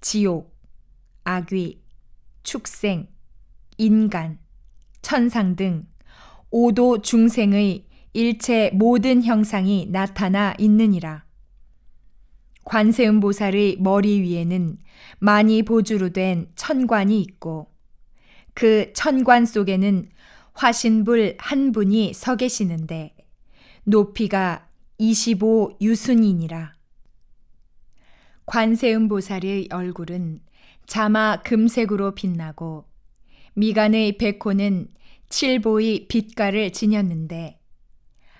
지옥, 악귀, 축생, 인간, 천상 등 5도 중생의 일체 모든 형상이 나타나 있느니라. 관세음보살의 머리 위에는 많이 보주로 된 천관이 있고 그 천관 속에는 화신불 한 분이 서 계시는데 높이가 25유순이니라. 관세음보살의 얼굴은 자마 금색으로 빛나고 미간의 백호는 칠보의 빛깔을 지녔는데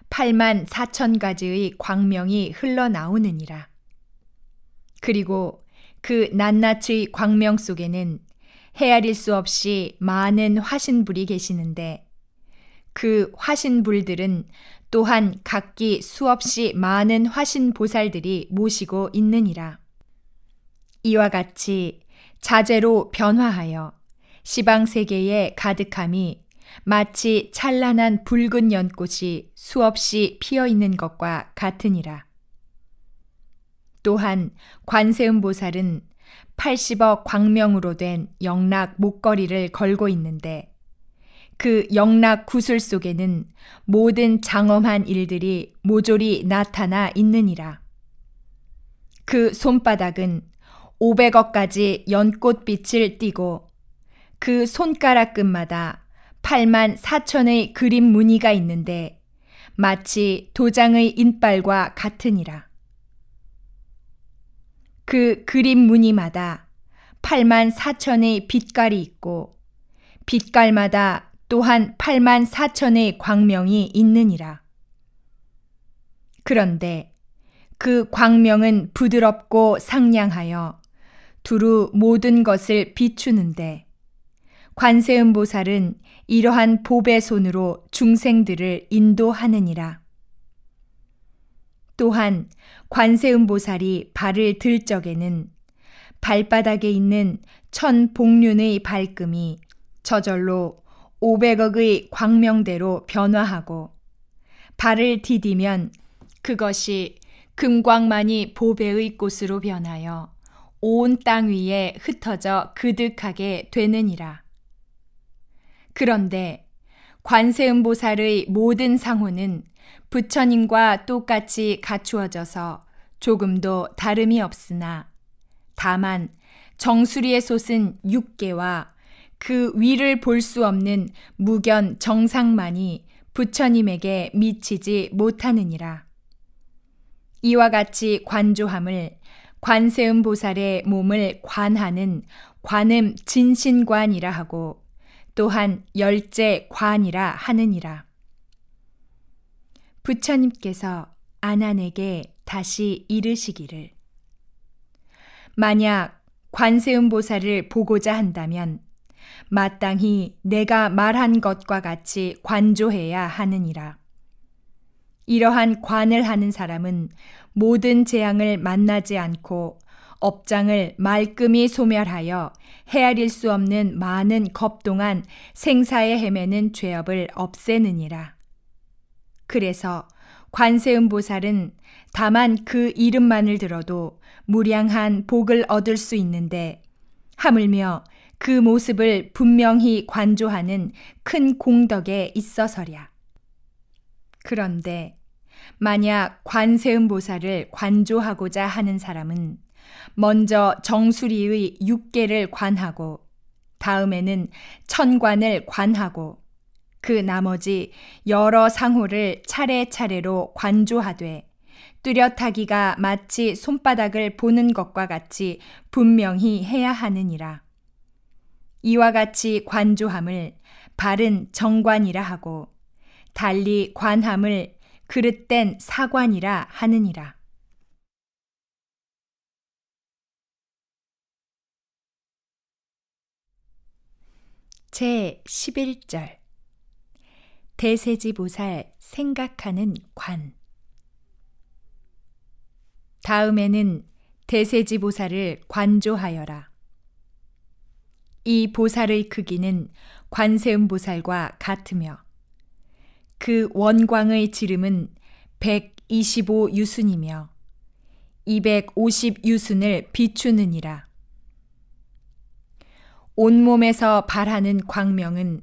8만 4천 가지의 광명이 흘러나오느니라. 그리고 그 낱낱의 광명 속에는 헤아릴 수 없이 많은 화신불이 계시는데 그 화신불들은 또한 각기 수없이 많은 화신보살들이 모시고 있느니라. 이와 같이 자재로 변화하여 시방세계에 가득함이 마치 찬란한 붉은 연꽃이 수없이 피어있는 것과 같으니라. 또한 관세음보살은 80억 광명으로 된 영락 목걸이를 걸고 있는데 그 영락 구슬 속에는 모든 장엄한 일들이 모조리 나타나 있느니라. 그 손바닥은 500억 가지 연꽃빛을 띠고 그 손가락 끝마다 8만 4천의 그림 무늬가 있는데 마치 도장의 인발과 같으니라. 그 그림 무늬마다 8만 4천의 빛깔이 있고 빛깔마다 또한 8만 4천의 광명이 있느니라. 그런데 그 광명은 부드럽고 상냥하여 두루 모든 것을 비추는데 관세음보살은 이러한 보배 손으로 중생들을 인도하느니라. 또한 관세음보살이 발을 들 적에는 발바닥에 있는 천복륜의 발금이 저절로 500억의 광명대로 변화하고 발을 디디면 그것이 금광만이 보배의 꽃으로 변하여 온 땅 위에 흩어져 그득하게 되느니라. 그런데 관세음보살의 모든 상호는 부처님과 똑같이 갖추어져서 조금도 다름이 없으나 다만 정수리에 솟은 육계와 그 위를 볼 수 없는 무견 정상만이 부처님에게 미치지 못하느니라. 이와 같이 관조함을 관세음보살의 몸을 관하는 관음 진신관이라 하고 또한 열제관이라 하느니라. 부처님께서 아난에게 다시 이르시기를 만약 관세음보살을 보고자 한다면 마땅히 내가 말한 것과 같이 관조해야 하느니라. 이러한 관을 하는 사람은 모든 재앙을 만나지 않고 업장을 말끔히 소멸하여 헤아릴 수 없는 많은 겁 동안 생사에 헤매는 죄업을 없애느니라. 그래서 관세음보살은 다만 그 이름만을 들어도 무량한 복을 얻을 수 있는데 하물며 그 모습을 분명히 관조하는 큰 공덕에 있어서랴. 그런데 만약 관세음보살을 관조하고자 하는 사람은 먼저 정수리의 6개를 관하고 다음에는 천관을 관하고 그 나머지 여러 상호를 차례차례로 관조하되 뚜렷하기가 마치 손바닥을 보는 것과 같이 분명히 해야 하느니라. 이와 같이 관조함을 바른 정관이라 하고 달리 관함을 그릇된 사관이라 하느니라. 제 11절 대세지보살 생각하는 관. 다음에는 대세지보살을 관조하여라. 이 보살의 크기는 관세음보살과 같으며 그 원광의 지름은 125유순이며 250유순을 비추느니라. 온몸에서 발하는 광명은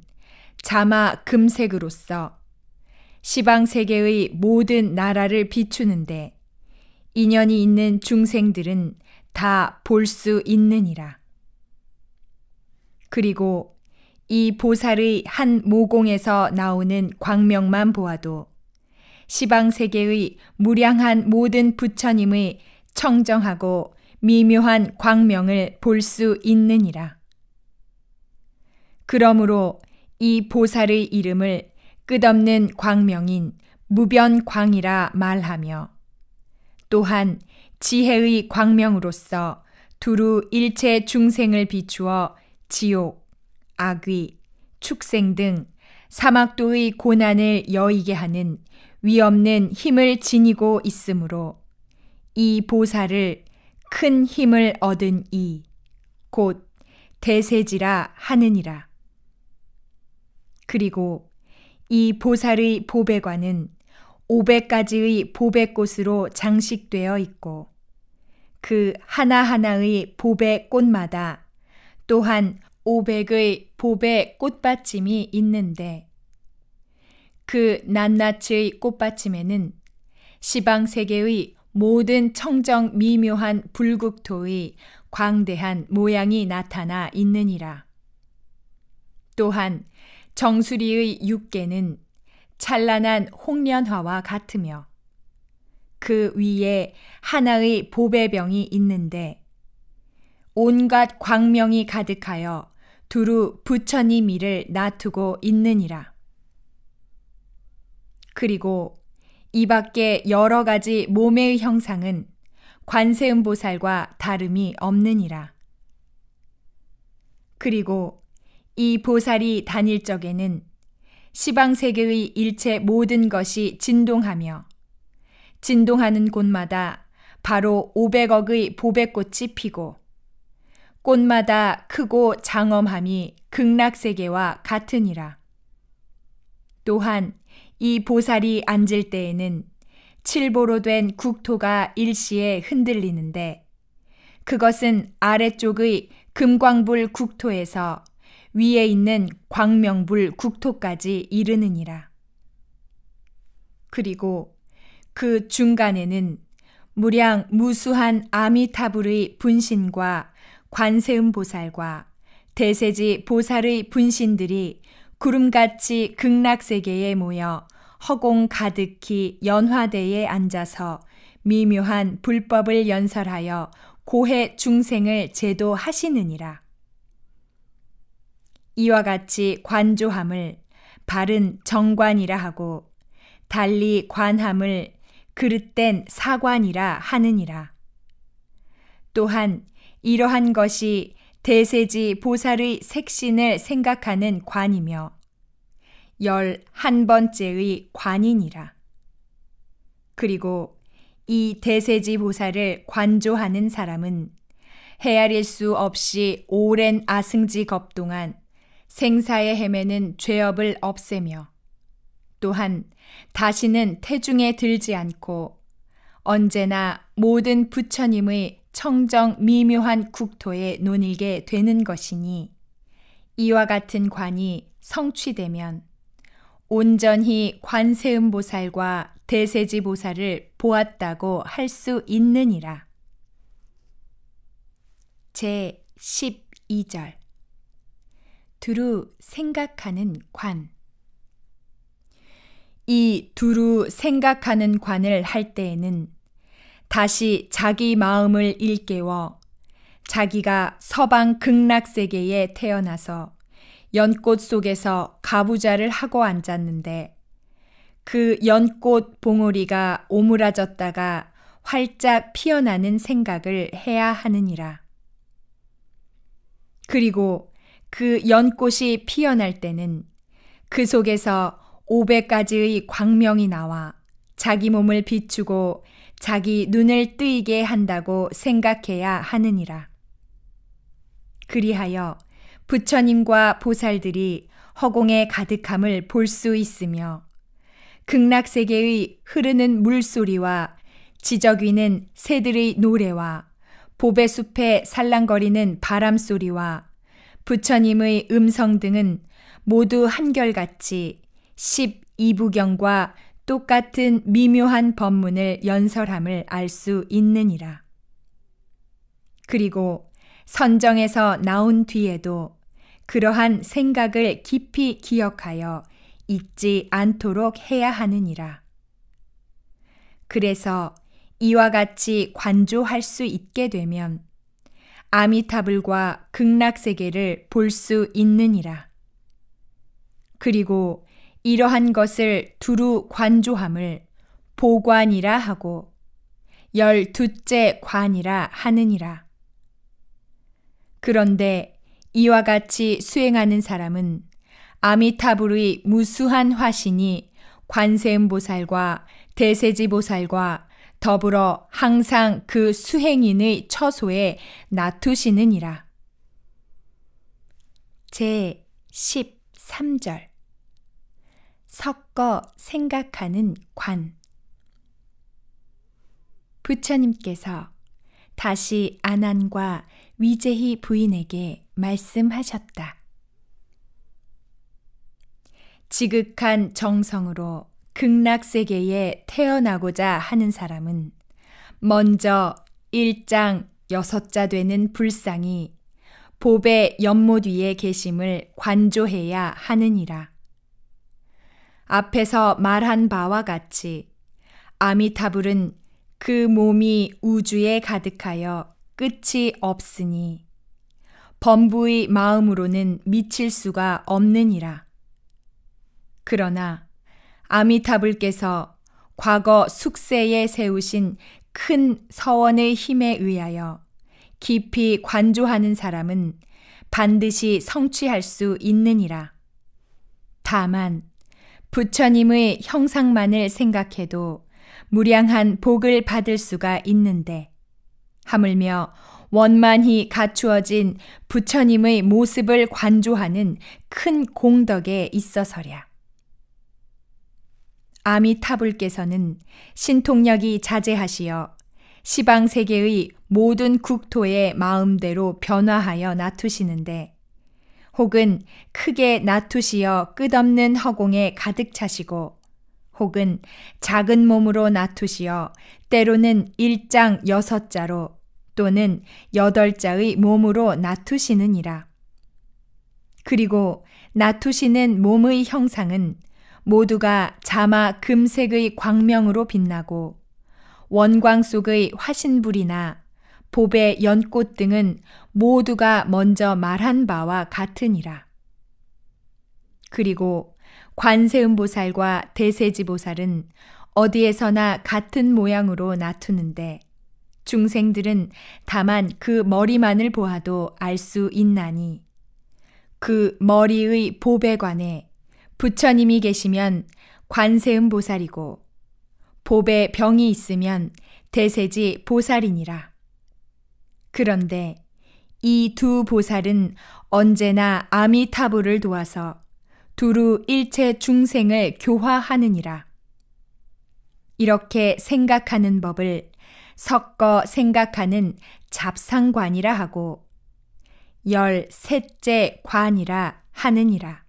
자마 금색으로서 시방세계의 모든 나라를 비추는데 인연이 있는 중생들은 다 볼 수 있느니라. 그리고 이 보살의 한 모공에서 나오는 광명만 보아도 시방세계의 무량한 모든 부처님의 청정하고 미묘한 광명을 볼 수 있느니라. 그러므로 이 보살의 이름을 끝없는 광명인 무변광이라 말하며 또한 지혜의 광명으로서 두루 일체 중생을 비추어 지옥, 악귀, 축생 등 사막도의 고난을 여의게 하는 위없는 힘을 지니고 있으므로 이 보살을 큰 힘을 얻은 이, 곧 대세지라 하느니라. 그리고 이 보살의 보배관은 500가지의 보배꽃으로 장식되어 있고 그 하나하나의 보배 꽃마다 또한 500의 보배 꽃받침이 있는데 그 낱낱의 꽃받침에는 시방세계의 모든 청정 미묘한 불국토의 광대한 모양이 나타나 있느니라. 또한 정수리의 육계는 찬란한 홍련화와 같으며 그 위에 하나의 보배병이 있는데 온갖 광명이 가득하여 두루 부처님 이를 놔두고 있느니라. 그리고 이 밖에 여러 가지 몸의 형상은 관세음보살과 다름이 없느니라. 그리고 이 보살이 다닐 적에는 시방세계의 일체 모든 것이 진동하며 진동하는 곳마다 바로 500억의 보배꽃이 피고 꽃마다 크고 장엄함이 극락세계와 같으니라. 또한 이 보살이 앉을 때에는 칠보로 된 국토가 일시에 흔들리는데 그것은 아래쪽의 금광불 국토에서 위에 있는 광명불 국토까지 이르느니라. 그리고 그 중간에는 무량 무수한 아미타불의 분신과 관세음보살과 대세지 보살의 분신들이 구름같이 극락세계에 모여 허공 가득히 연화대에 앉아서 미묘한 불법을 연설하여 고해 중생을 제도하시느니라. 이와 같이 관조함을 바른 정관이라 하고 달리 관함을 그릇된 사관이라 하느니라. 또한 이러한 것이 대세지 보살의 색신을 생각하는 관이며 11번째의 관이니라. 그리고 이 대세지 보살을 관조하는 사람은 헤아릴 수 없이 오랜 아승지 겁 동안 생사에 헤매는 죄업을 없애며 또한 다시는 태중에 들지 않고 언제나 모든 부처님의 청정 미묘한 국토에 논일게 되는 것이니 이와 같은 관이 성취되면 온전히 관세음보살과 대세지보살을 보았다고 할 수 있느니라. 제12절 두루 생각하는 관. 이 두루 생각하는 관을 할 때에는 다시 자기 마음을 일깨워 자기가 서방 극락세계에 태어나서 연꽃 속에서 가부좌를 하고 앉았는데 그 연꽃 봉오리가 오므라졌다가 활짝 피어나는 생각을 해야 하느니라. 그리고 그 연꽃이 피어날 때는 그 속에서 500가지의 광명이 나와 자기 몸을 비추고 자기 눈을 뜨이게 한다고 생각해야 하느니라. 그리하여 부처님과 보살들이 허공에 가득함을 볼 수 있으며 극락세계의 흐르는 물소리와 지저귀는 새들의 노래와 보배숲에 살랑거리는 바람소리와 부처님의 음성 등은 모두 한결같이 12부경과 똑같은 미묘한 법문을 연설함을 알 수 있느니라. 그리고 선정에서 나온 뒤에도 그러한 생각을 깊이 기억하여 잊지 않도록 해야 하느니라. 그래서 이와 같이 관조할 수 있게 되면 아미타불과 극락세계를 볼 수 있느니라. 그리고 이러한 것을 두루 관조함을 보관이라 하고 12째 관이라 하느니라. 그런데 이와 같이 수행하는 사람은 아미타불의 무수한 화신이 관세음보살과 대세지보살과 더불어 항상 그 수행인의 처소에 놔두시느니라. 제 13절 섞어 생각하는 관. 부처님께서 다시 아난과 위제희 부인에게 말씀하셨다. 지극한 정성으로 극락세계에 태어나고자 하는 사람은 먼저 1장 6자 되는 불상이 보배 연못 위에 계심을 관조해야 하느니라. 앞에서 말한 바와 같이 아미타불은 그 몸이 우주에 가득하여 끝이 없으니 범부의 마음으로는 미칠 수가 없느니라. 그러나 아미타불께서 과거 숙세에 세우신 큰 서원의 힘에 의하여 깊이 관조하는 사람은 반드시 성취할 수 있느니라. 다만 부처님의 형상만을 생각해도 무량한 복을 받을 수가 있는데 하물며 원만히 갖추어진 부처님의 모습을 관조하는 큰 공덕에 있어서랴. 아미타불께서는 신통력이 자제하시어 시방세계의 모든 국토의 마음대로 변화하여 놔두시는데 혹은 크게 놔두시어 끝없는 허공에 가득 차시고 혹은 작은 몸으로 놔두시어 때로는 1장 6자로 또는 8자의 몸으로 놔두시느니라. 그리고 놔두시는 몸의 형상은 모두가 자마 금색의 광명으로 빛나고 원광 속의 화신불이나 보배 연꽃 등은 모두가 먼저 말한 바와 같으니라. 그리고 관세음보살과 대세지보살은 어디에서나 같은 모양으로 놔두는데 중생들은 다만 그 머리만을 보아도 알 수 있나니 그 머리의 보배관에 부처님이 계시면 관세음보살이고 보배 병이 있으면 대세지 보살이니라. 그런데 이 두 보살은 언제나 아미타불을 도와서 두루 일체 중생을 교화하느니라. 이렇게 생각하는 법을 섞어 생각하는 잡상관이라 하고 13째 관이라 하느니라.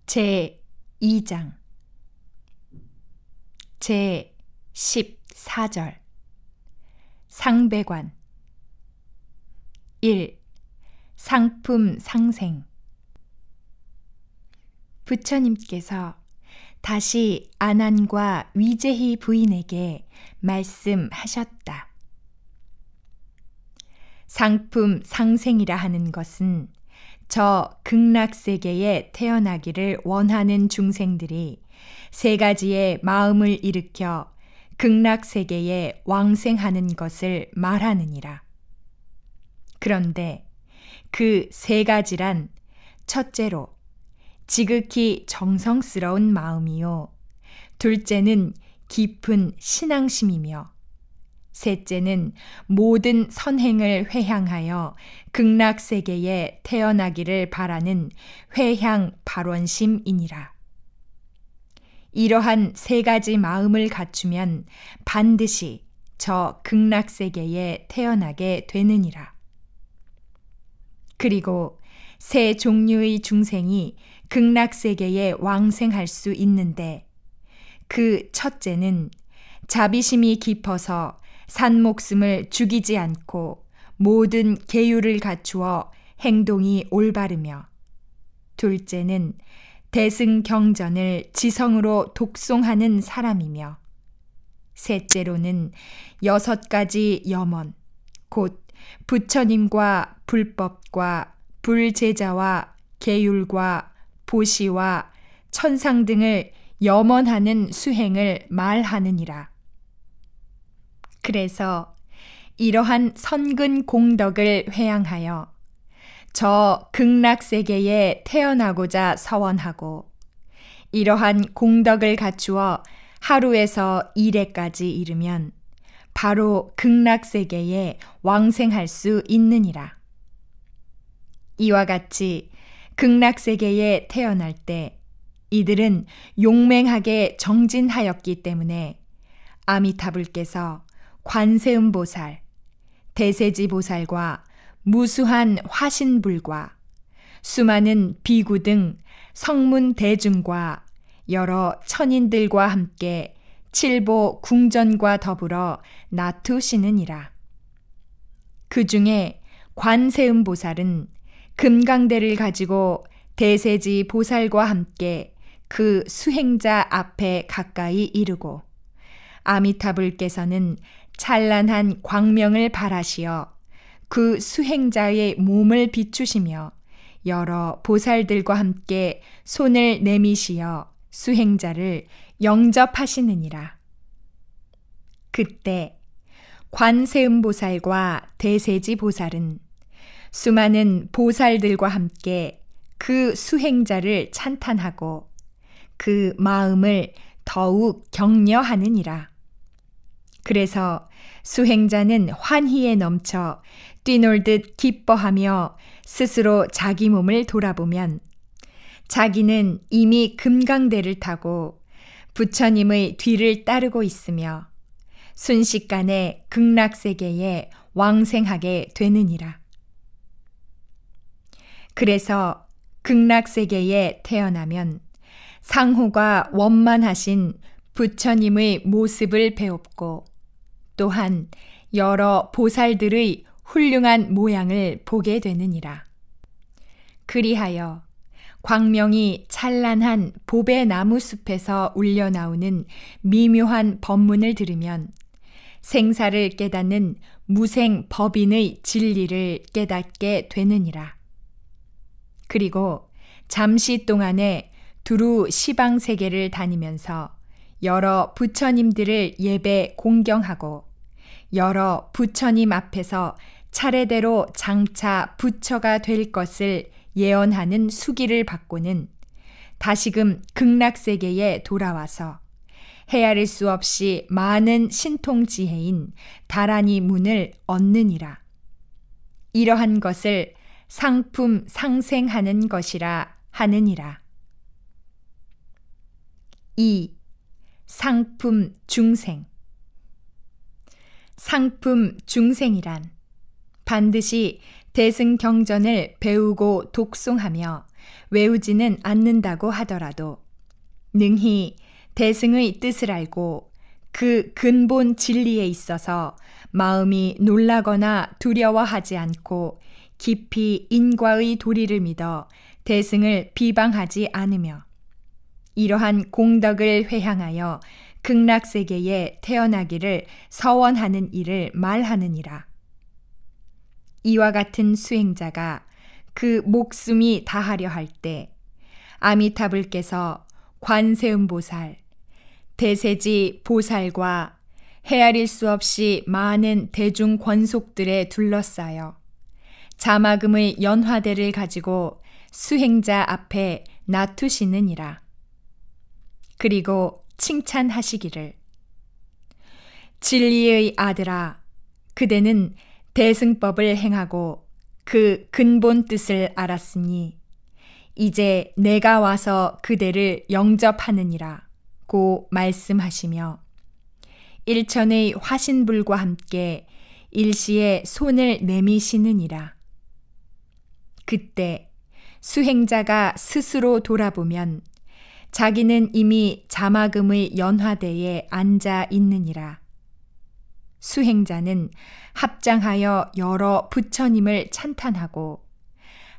제 2장 제 14절 상배관 1. 상품 상생. 부처님께서 다시 아난과 위제희 부인에게 말씀하셨다. 상품 상생이라 하는 것은 저 극락세계에 태어나기를 원하는 중생들이 세 가지의 마음을 일으켜 극락세계에 왕생하는 것을 말하느니라. 그런데 그 세 가지란 첫째로 지극히 정성스러운 마음이요, 둘째는 깊은 신앙심이며 셋째는 모든 선행을 회향하여 극락세계에 태어나기를 바라는 회향 발원심이니라. 이러한 세 가지 마음을 갖추면 반드시 저 극락세계에 태어나게 되느니라. 그리고 세 종류의 중생이 극락세계에 왕생할 수 있는데 그 첫째는 자비심이 깊어서 산목숨을 죽이지 않고 모든 계율을 갖추어 행동이 올바르며, 둘째는 대승경전을 지성으로 독송하는 사람이며, 셋째로는 6가지 염원, 곧 부처님과 불법과 불제자와 계율과 보시와 천상 등을 염원하는 수행을 말하느니라. 그래서 이러한 선근 공덕을 회양하여 저 극락세계에 태어나고자 서원하고 이러한 공덕을 갖추어 하루에서 일에까지 이르면 바로 극락세계에 왕생할 수 있느니라. 이와 같이 극락세계에 태어날 때 이들은 용맹하게 정진하였기 때문에 아미타불께서 관세음보살, 대세지보살과 무수한 화신불과 수많은 비구 등 성문 대중과 여러 천인들과 함께 칠보 궁전과 더불어 나투시느니라. 그 중에 관세음보살은 금강대를 가지고 대세지 보살과 함께 그 수행자 앞에 가까이 이르고 아미타불께서는 찬란한 광명을 발하시어 그 수행자의 몸을 비추시며 여러 보살들과 함께 손을 내미시어 수행자를 영접하시느니라. 그때 관세음보살과 대세지보살은 수많은 보살들과 함께 그 수행자를 찬탄하고 그 마음을 더욱 격려하느니라. 그래서 수행자는 환희에 넘쳐 뛰놀듯 기뻐하며 스스로 자기 몸을 돌아보면 자기는 이미 금강대를 타고 부처님의 뒤를 따르고 있으며 순식간에 극락세계에 왕생하게 되느니라. 그래서 극락세계에 태어나면 상호가 원만하신 부처님의 모습을 배웁고 또한 여러 보살들의 훌륭한 모양을 보게 되느니라. 그리하여 광명이 찬란한 보배 나무 숲에서 울려나오는 미묘한 법문을 들으면 생사를 깨닫는 무생 법인의 진리를 깨닫게 되느니라. 그리고 잠시 동안에 두루 시방세계를 다니면서 여러 부처님들을 예배 공경하고 여러 부처님 앞에서 차례대로 장차 부처가 될 것을 예언하는 수기를 받고는 다시금 극락세계에 돌아와서 헤아릴 수 없이 많은 신통지혜인 다라니 문을 얻느니라. 이러한 것을 상품 상생하는 것이라 하느니라. 2. 상품 중생. 상품 중생이란 반드시 대승경전을 배우고 독송하며 외우지는 않는다고 하더라도 능히 대승의 뜻을 알고 그 근본 진리에 있어서 마음이 놀라거나 두려워하지 않고 깊이 인과의 도리를 믿어 대승을 비방하지 않으며 이러한 공덕을 회향하여 극락세계에 태어나기를 서원하는 일을 말하느니라. 이와 같은 수행자가 그 목숨이 다하려 할 때 아미타불께서 관세음보살, 대세지 보살과 헤아릴 수 없이 많은 대중 권속들에 둘러싸여 자마금의 연화대를 가지고 수행자 앞에 놔두시느니라. 그리고 칭찬하시기를 진리의 아들아, 그대는 대승법을 행하고 그 근본 뜻을 알았으니 이제 내가 와서 그대를 영접하느니라 고 말씀하시며 일천의 화신불과 함께 일시에 손을 내미시느니라. 그때 수행자가 스스로 돌아보면 자기는 이미 자마금의 연화대에 앉아 있느니라. 수행자는 합장하여 여러 부처님을 찬탄하고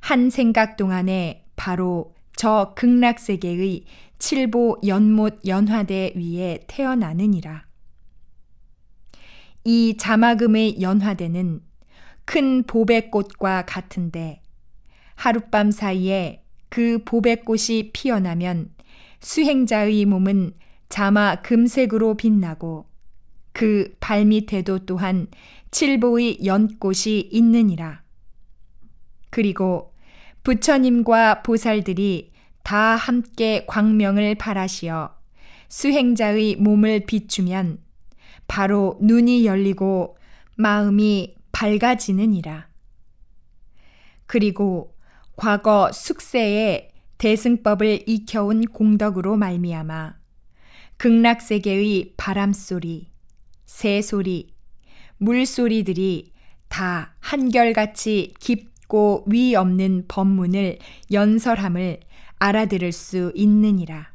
한 생각 동안에 바로 저 극락세계의 칠보 연못 연화대 위에 태어나느니라. 이 자마금의 연화대는 큰 보배꽃과 같은데 하룻밤 사이에 그 보배꽃이 피어나면 수행자의 몸은 자마 금색으로 빛나고 그 발밑에도 또한 칠보의 연꽃이 있느니라. 그리고 부처님과 보살들이 다 함께 광명을 발하시어 수행자의 몸을 비추면 바로 눈이 열리고 마음이 밝아지느니라. 그리고 과거 숙세에 대승법을 익혀온 공덕으로 말미암아 극락세계의 바람소리, 새소리, 물소리들이 다 한결같이 깊고 위 없는 법문을 연설함을 알아들을 수 있느니라.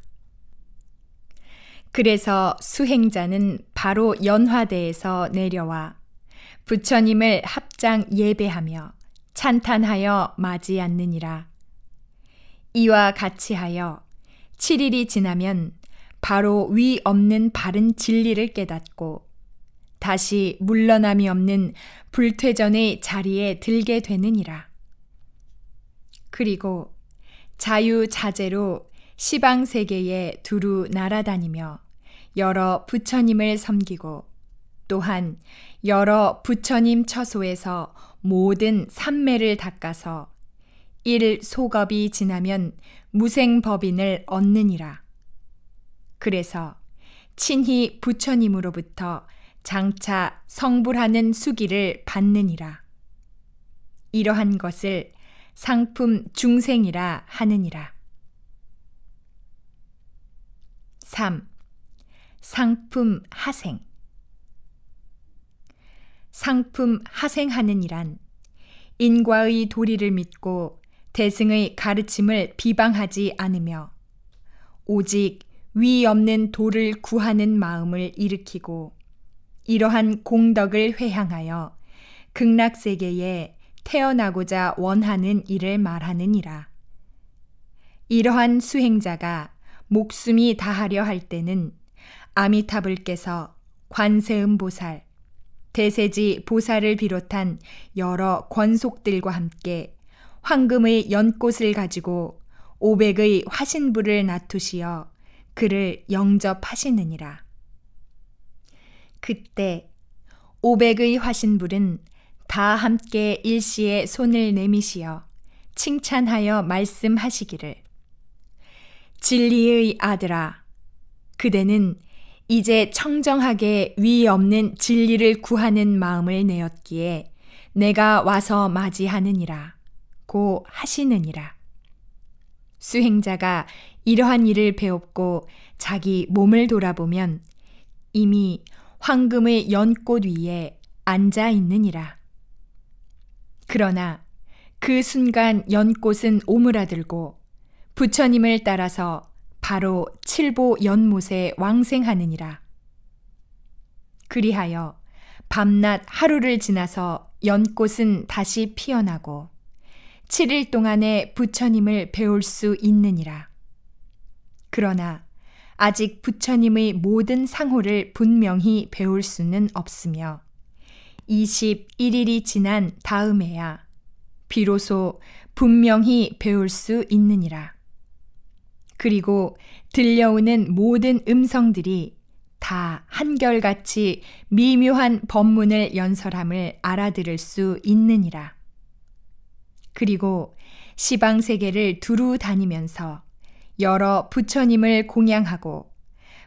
그래서 수행자는 바로 연화대에서 내려와 부처님을 합장 예배하며 찬탄하여 맞이 않느니라. 이와 같이 하여 7일이 지나면 바로 위 없는 바른 진리를 깨닫고 다시 물러남이 없는 불퇴전의 자리에 들게 되느니라. 그리고 자유자재로 시방세계에 두루 날아다니며 여러 부처님을 섬기고 또한 여러 부처님 처소에서 모든 삼매를 닦아서 일 소겁이 지나면 무생법인을 얻느니라. 그래서 친히 부처님으로부터 장차 성불하는 수기를 받느니라. 이러한 것을 상품 중생이라 하느니라. 3. 상품 하생. 상품 하생하는 이란 인과의 도리를 믿고 대승의 가르침을 비방하지 않으며 오직 위 없는 도를 구하는 마음을 일으키고 이러한 공덕을 회향하여 극락세계에 태어나고자 원하는 이를 말하느니라. 이러한 수행자가 목숨이 다하려 할 때는 아미타불께서 관세음보살, 대세지 보살을 비롯한 여러 권속들과 함께 황금의 연꽃을 가지고 500의 화신불을 놔두시어 그를 영접하시느니라. 그때 500의 화신불은 다 함께 일시에 손을 내미시어 칭찬하여 말씀하시기를 진리의 아들아, 그대는 이제 청정하게 위 없는 진리를 구하는 마음을 내었기에 내가 와서 맞이하느니라 고 하시느니라. 수행자가 이러한 일을 배웠고 자기 몸을 돌아보면 이미 황금의 연꽃 위에 앉아 있느니라. 그러나 그 순간 연꽃은 오므라들고 부처님을 따라서 바로 칠보 연못에 왕생하느니라. 그리하여 밤낮 하루를 지나서 연꽃은 다시 피어나고 7일 동안에 부처님을 배울 수 있느니라. 그러나 아직 부처님의 모든 상호를 분명히 배울 수는 없으며 21일이 지난 다음에야 비로소 분명히 배울 수 있느니라. 그리고 들려오는 모든 음성들이 다 한결같이 미묘한 법문을 연설함을 알아들을 수 있느니라. 그리고 시방세계를 두루 다니면서 여러 부처님을 공양하고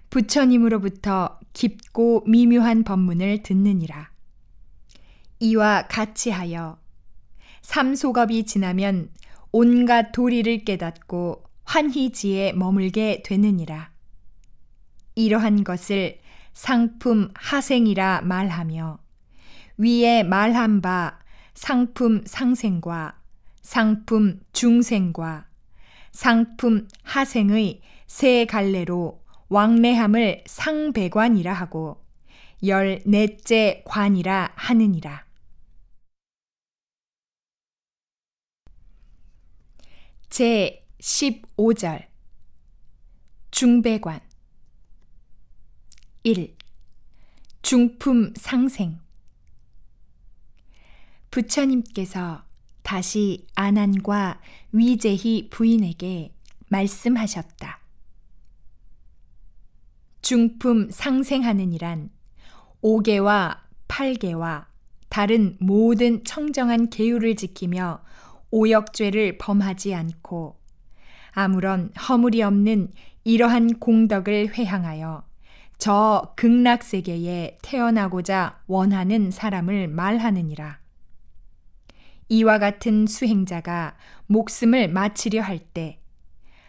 부처님으로부터 깊고 미묘한 법문을 듣느니라. 이와 같이 하여 삼소겁이 지나면 온갖 도리를 깨닫고 환희지에 머물게 되느니라. 이러한 것을 상품 하생이라 말하며 위에 말한 바 상품 상생과 상품 중생과 상품 하생의 세 갈래로 왕래함을 상배관이라 하고 14째 관이라 하느니라. 제 15절 중배관 1. 중품 상생. 부처님께서 다시 아난과 위제희 부인에게 말씀하셨다. 중품 상생하느니란 5개와 8개와 다른 모든 청정한 계율을 지키며 오역죄를 범하지 않고 아무런 허물이 없는 이러한 공덕을 회항하여 저 극락세계에 태어나고자 원하는 사람을 말하느니라. 이와 같은 수행자가 목숨을 마치려 할 때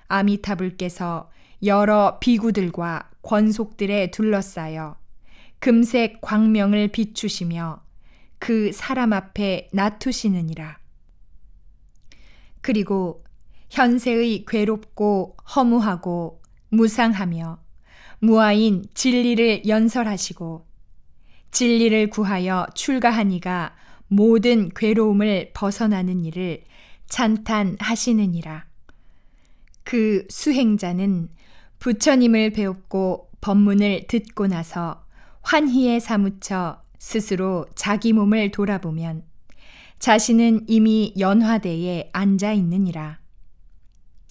아미타불께서 여러 비구들과 권속들에 둘러싸여 금색 광명을 비추시며 그 사람 앞에 놔두시느니라. 그리고 현세의 괴롭고 허무하고 무상하며 무아인 진리를 연설하시고 진리를 구하여 출가한 이가 모든 괴로움을 벗어나는 일을 찬탄하시느니라. 그 수행자는 부처님을 배웠고 법문을 듣고 나서 환희에 사무쳐 스스로 자기 몸을 돌아보면 자신은 이미 연화대에 앉아 있느니라.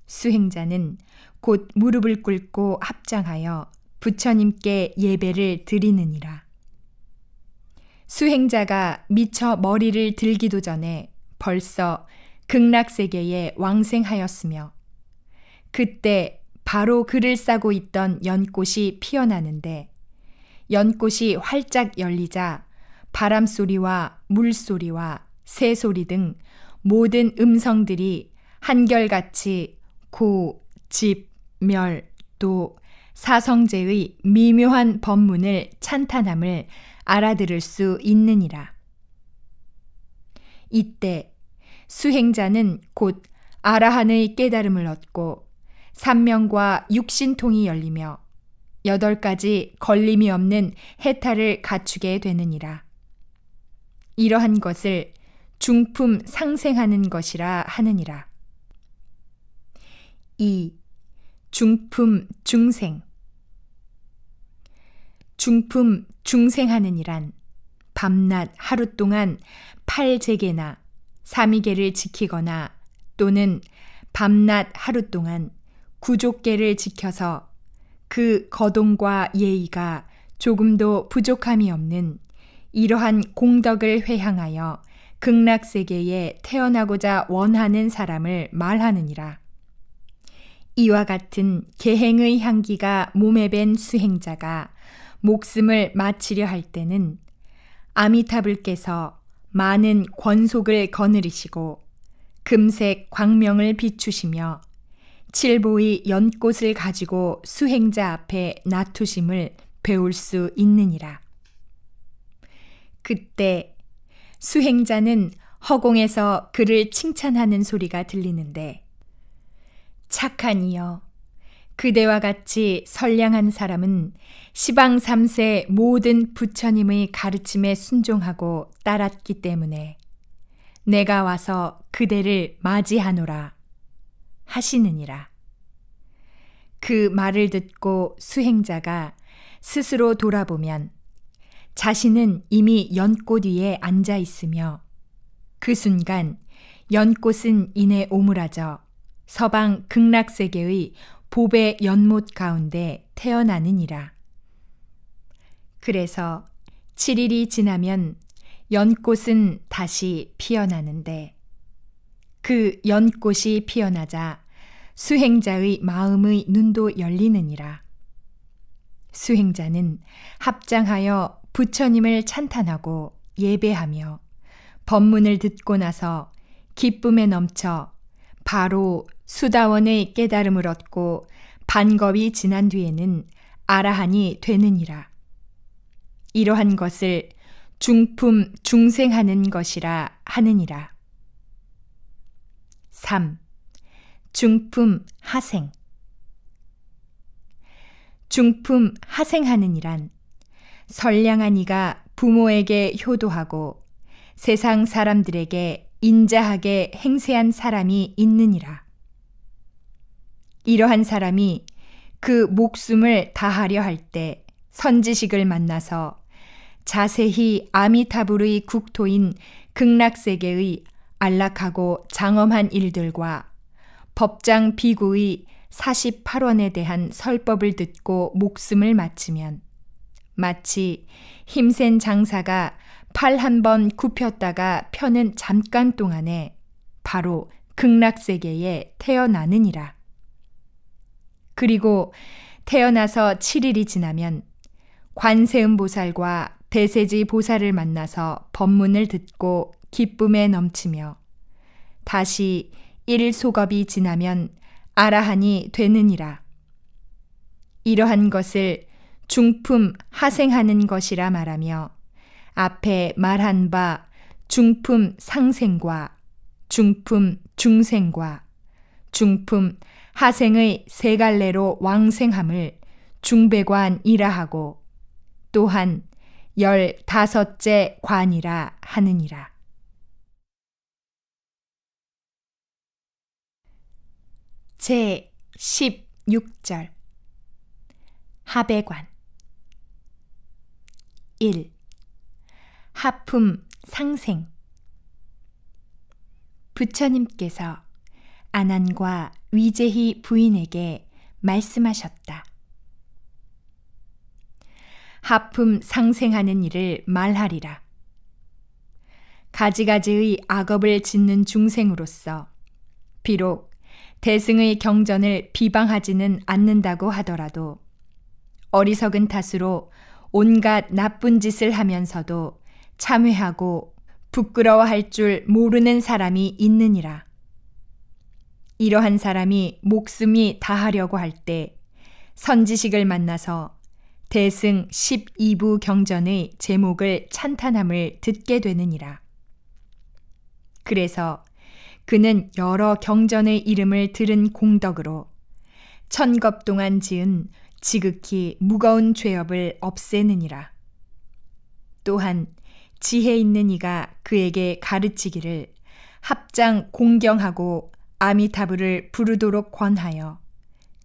수행자는 곧 무릎을 꿇고 합장하여 부처님께 예배를 드리느니라. 수행자가 미처 머리를 들기도 전에 벌써 극락세계에 왕생하였으며 그때 바로 그를 싸고 있던 연꽃이 피어나는데 연꽃이 활짝 열리자 바람소리와 물소리와 새소리 등 모든 음성들이 한결같이 고, 집, 멸, 도, 사성제의 미묘한 법문을 찬탄함을 알아들을 수 있느니라. 이때 수행자는 곧 아라한의 깨달음을 얻고 삼명과 육신통이 열리며 8가지 걸림이 없는 해탈을 갖추게 되느니라. 이러한 것을 중품 상생하는 것이라 하느니라. 2. 중품 중생. 중품 중생하느니란 밤낮 하루 동안 8제계나 3위계를 지키거나 또는 밤낮 하루 동안 9족계를 지켜서 그 거동과 예의가 조금도 부족함이 없는 이러한 공덕을 회항하여 극락세계에 태어나고자 원하는 사람을 말하느니라. 이와 같은 계행의 향기가 몸에 밴 수행자가 목숨을 마치려 할 때는 아미타불께서 많은 권속을 거느리시고 금색 광명을 비추시며 칠보의 연꽃을 가지고 수행자 앞에 놔두심을 배울 수 있느니라. 그때 수행자는 허공에서 그를 칭찬하는 소리가 들리는데 착한 이여, 그대와 같이 선량한 사람은 시방 3세 모든 부처님의 가르침에 순종하고 따랐기 때문에 내가 와서 그대를 맞이하노라 하시느니라. 그 말을 듣고 수행자가 스스로 돌아보면 자신은 이미 연꽃 위에 앉아 있으며 그 순간 연꽃은 이내 오므라져 서방 극락세계의 보배 연못 가운데 태어나느니라. 그래서 7일이 지나면 연꽃은 다시 피어나는데 그 연꽃이 피어나자 수행자의 마음의 눈도 열리느니라. 수행자는 합장하여 부처님을 찬탄하고 예배하며 법문을 듣고 나서 기쁨에 넘쳐 바로 수다원의 깨달음을 얻고 반겁이 지난 뒤에는 아라한이 되느니라. 이러한 것을 중품 중생하는 것이라 하느니라. 3. 중품 하생. 중품 하생하느니란 선량한 이가 부모에게 효도하고 세상 사람들에게 인자하게 행세한 사람이 있느니라. 이러한 사람이 그 목숨을 다하려 할 때 선지식을 만나서 자세히 아미타불의 국토인 극락세계의 안락하고 장엄한 일들과 법장 비구의 48원에 대한 설법을 듣고 목숨을 마치면 마치 힘센 장사가 팔 한 번 굽혔다가 펴는 잠깐 동안에 바로 극락세계에 태어나느니라. 그리고 태어나서 7일이 지나면 관세음보살과 대세지 보살을 만나서 법문을 듣고 기쁨에 넘치며 다시 1소겁이 지나면 아라한이 되느니라. 이러한 것을 중품 하생하는 것이라 말하며 앞에 말한 바 중품 상생과 중품 중생과 중품 하생의 세 갈래로 왕생함을 중배관이라 하고 또한 15째 관이라 하느니라. 제 16절 하배관 1. 하품 상생 부처님께서 아난과 위제희 부인에게 말씀하셨다. 하품 상생하는 일을 말하리라. 가지가지의 악업을 짓는 중생으로서 비록 대승의 경전을 비방하지는 않는다고 하더라도 어리석은 탓으로 온갖 나쁜 짓을 하면서도 참회하고 부끄러워할 줄 모르는 사람이 있느니라. 이러한 사람이 목숨이 다하려고 할 때 선지식을 만나서 대승 12부 경전의 제목을 찬탄함을 듣게 되느니라. 그래서 그는 여러 경전의 이름을 들은 공덕으로 1000겁 동안 지은 지극히 무거운 죄업을 없애느니라. 또한 지혜 있는 이가 그에게 가르치기를 합장 공경하고 아미타불을 부르도록 권하여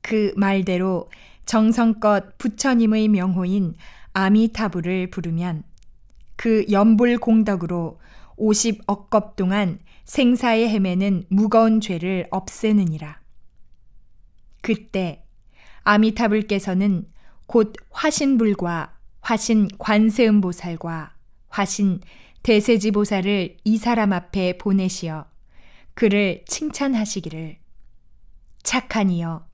그 말대로 정성껏 부처님의 명호인 아미타불을 부르면 그 연불 공덕으로 50억 겁 동안 생사에 헤매는 무거운 죄를 없애느니라. 그때 아미타불께서는 곧 화신불과 화신 관세음보살과 화신 대세지보살을 이 사람 앞에 보내시어 그를 칭찬하시기를 착한 이여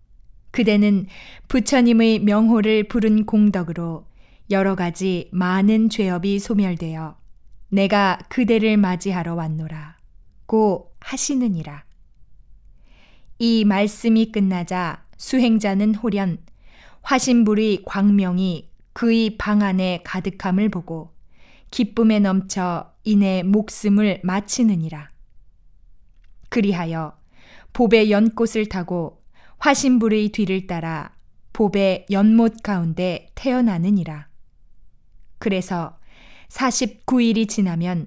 그대는 부처님의 명호를 부른 공덕으로 여러 가지 많은 죄업이 소멸되어 내가 그대를 맞이하러 왔노라 고 하시느니라. 이 말씀이 끝나자 수행자는 홀연 화신불의 광명이 그의 방 안에 가득함을 보고 기쁨에 넘쳐 이내 목숨을 마치느니라. 그리하여 봅의 연꽃을 타고 화신불의 뒤를 따라 봅의 연못 가운데 태어나느니라. 그래서 49일이 지나면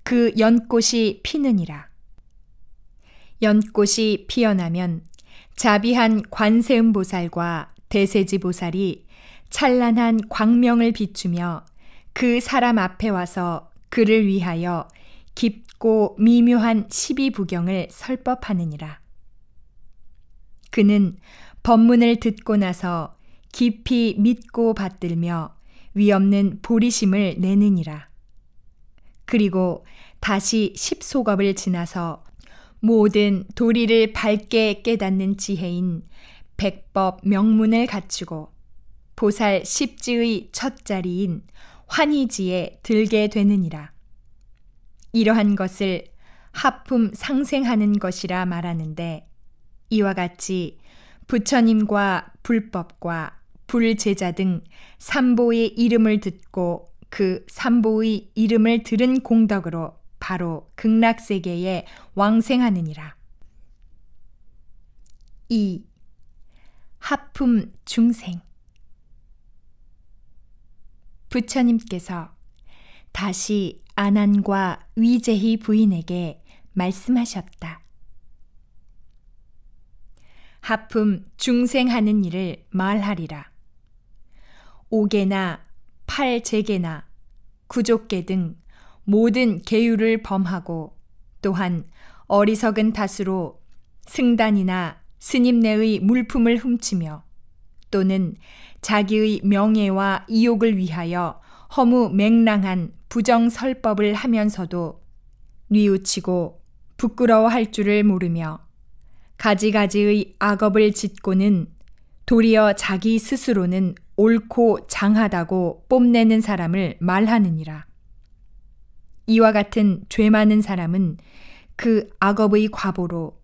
그 연꽃이 피느니라. 연꽃이 피어나면 자비한 관세음보살과 대세지보살이 찬란한 광명을 비추며 그 사람 앞에 와서 그를 위하여 깊고 미묘한 12부경을 설법하느니라. 그는 법문을 듣고 나서 깊이 믿고 받들며 위없는 보리심을 내느니라. 그리고 다시 10소겁을 지나서 모든 도리를 밝게 깨닫는 지혜인 백법 명문을 갖추고 보살 10지의 첫 자리인 환희지에 들게 되느니라. 이러한 것을 하품 상생하는 것이라 말하는데 이와 같이 부처님과 불법과 불제자 등 삼보의 이름을 듣고 그 삼보의 이름을 들은 공덕으로 바로 극락세계에 왕생하느니라. 2. 하품 중생 부처님께서 다시 아난과 위제희 부인에게 말씀하셨다. 하품 중생하는 일을 말하리라. 옥에나 팔제계나 구족계 등 모든 계율을 범하고 또한 어리석은 탓으로 승단이나 스님네의 물품을 훔치며 또는 자기의 명예와 이욕을 위하여 허무맹랑한 부정설법을 하면서도 뉘우치고 부끄러워할 줄을 모르며 가지가지의 악업을 짓고는 도리어 자기 스스로는 옳고 장하다고 뽐내는 사람을 말하느니라. 이와 같은 죄 많은 사람은 그 악업의 과보로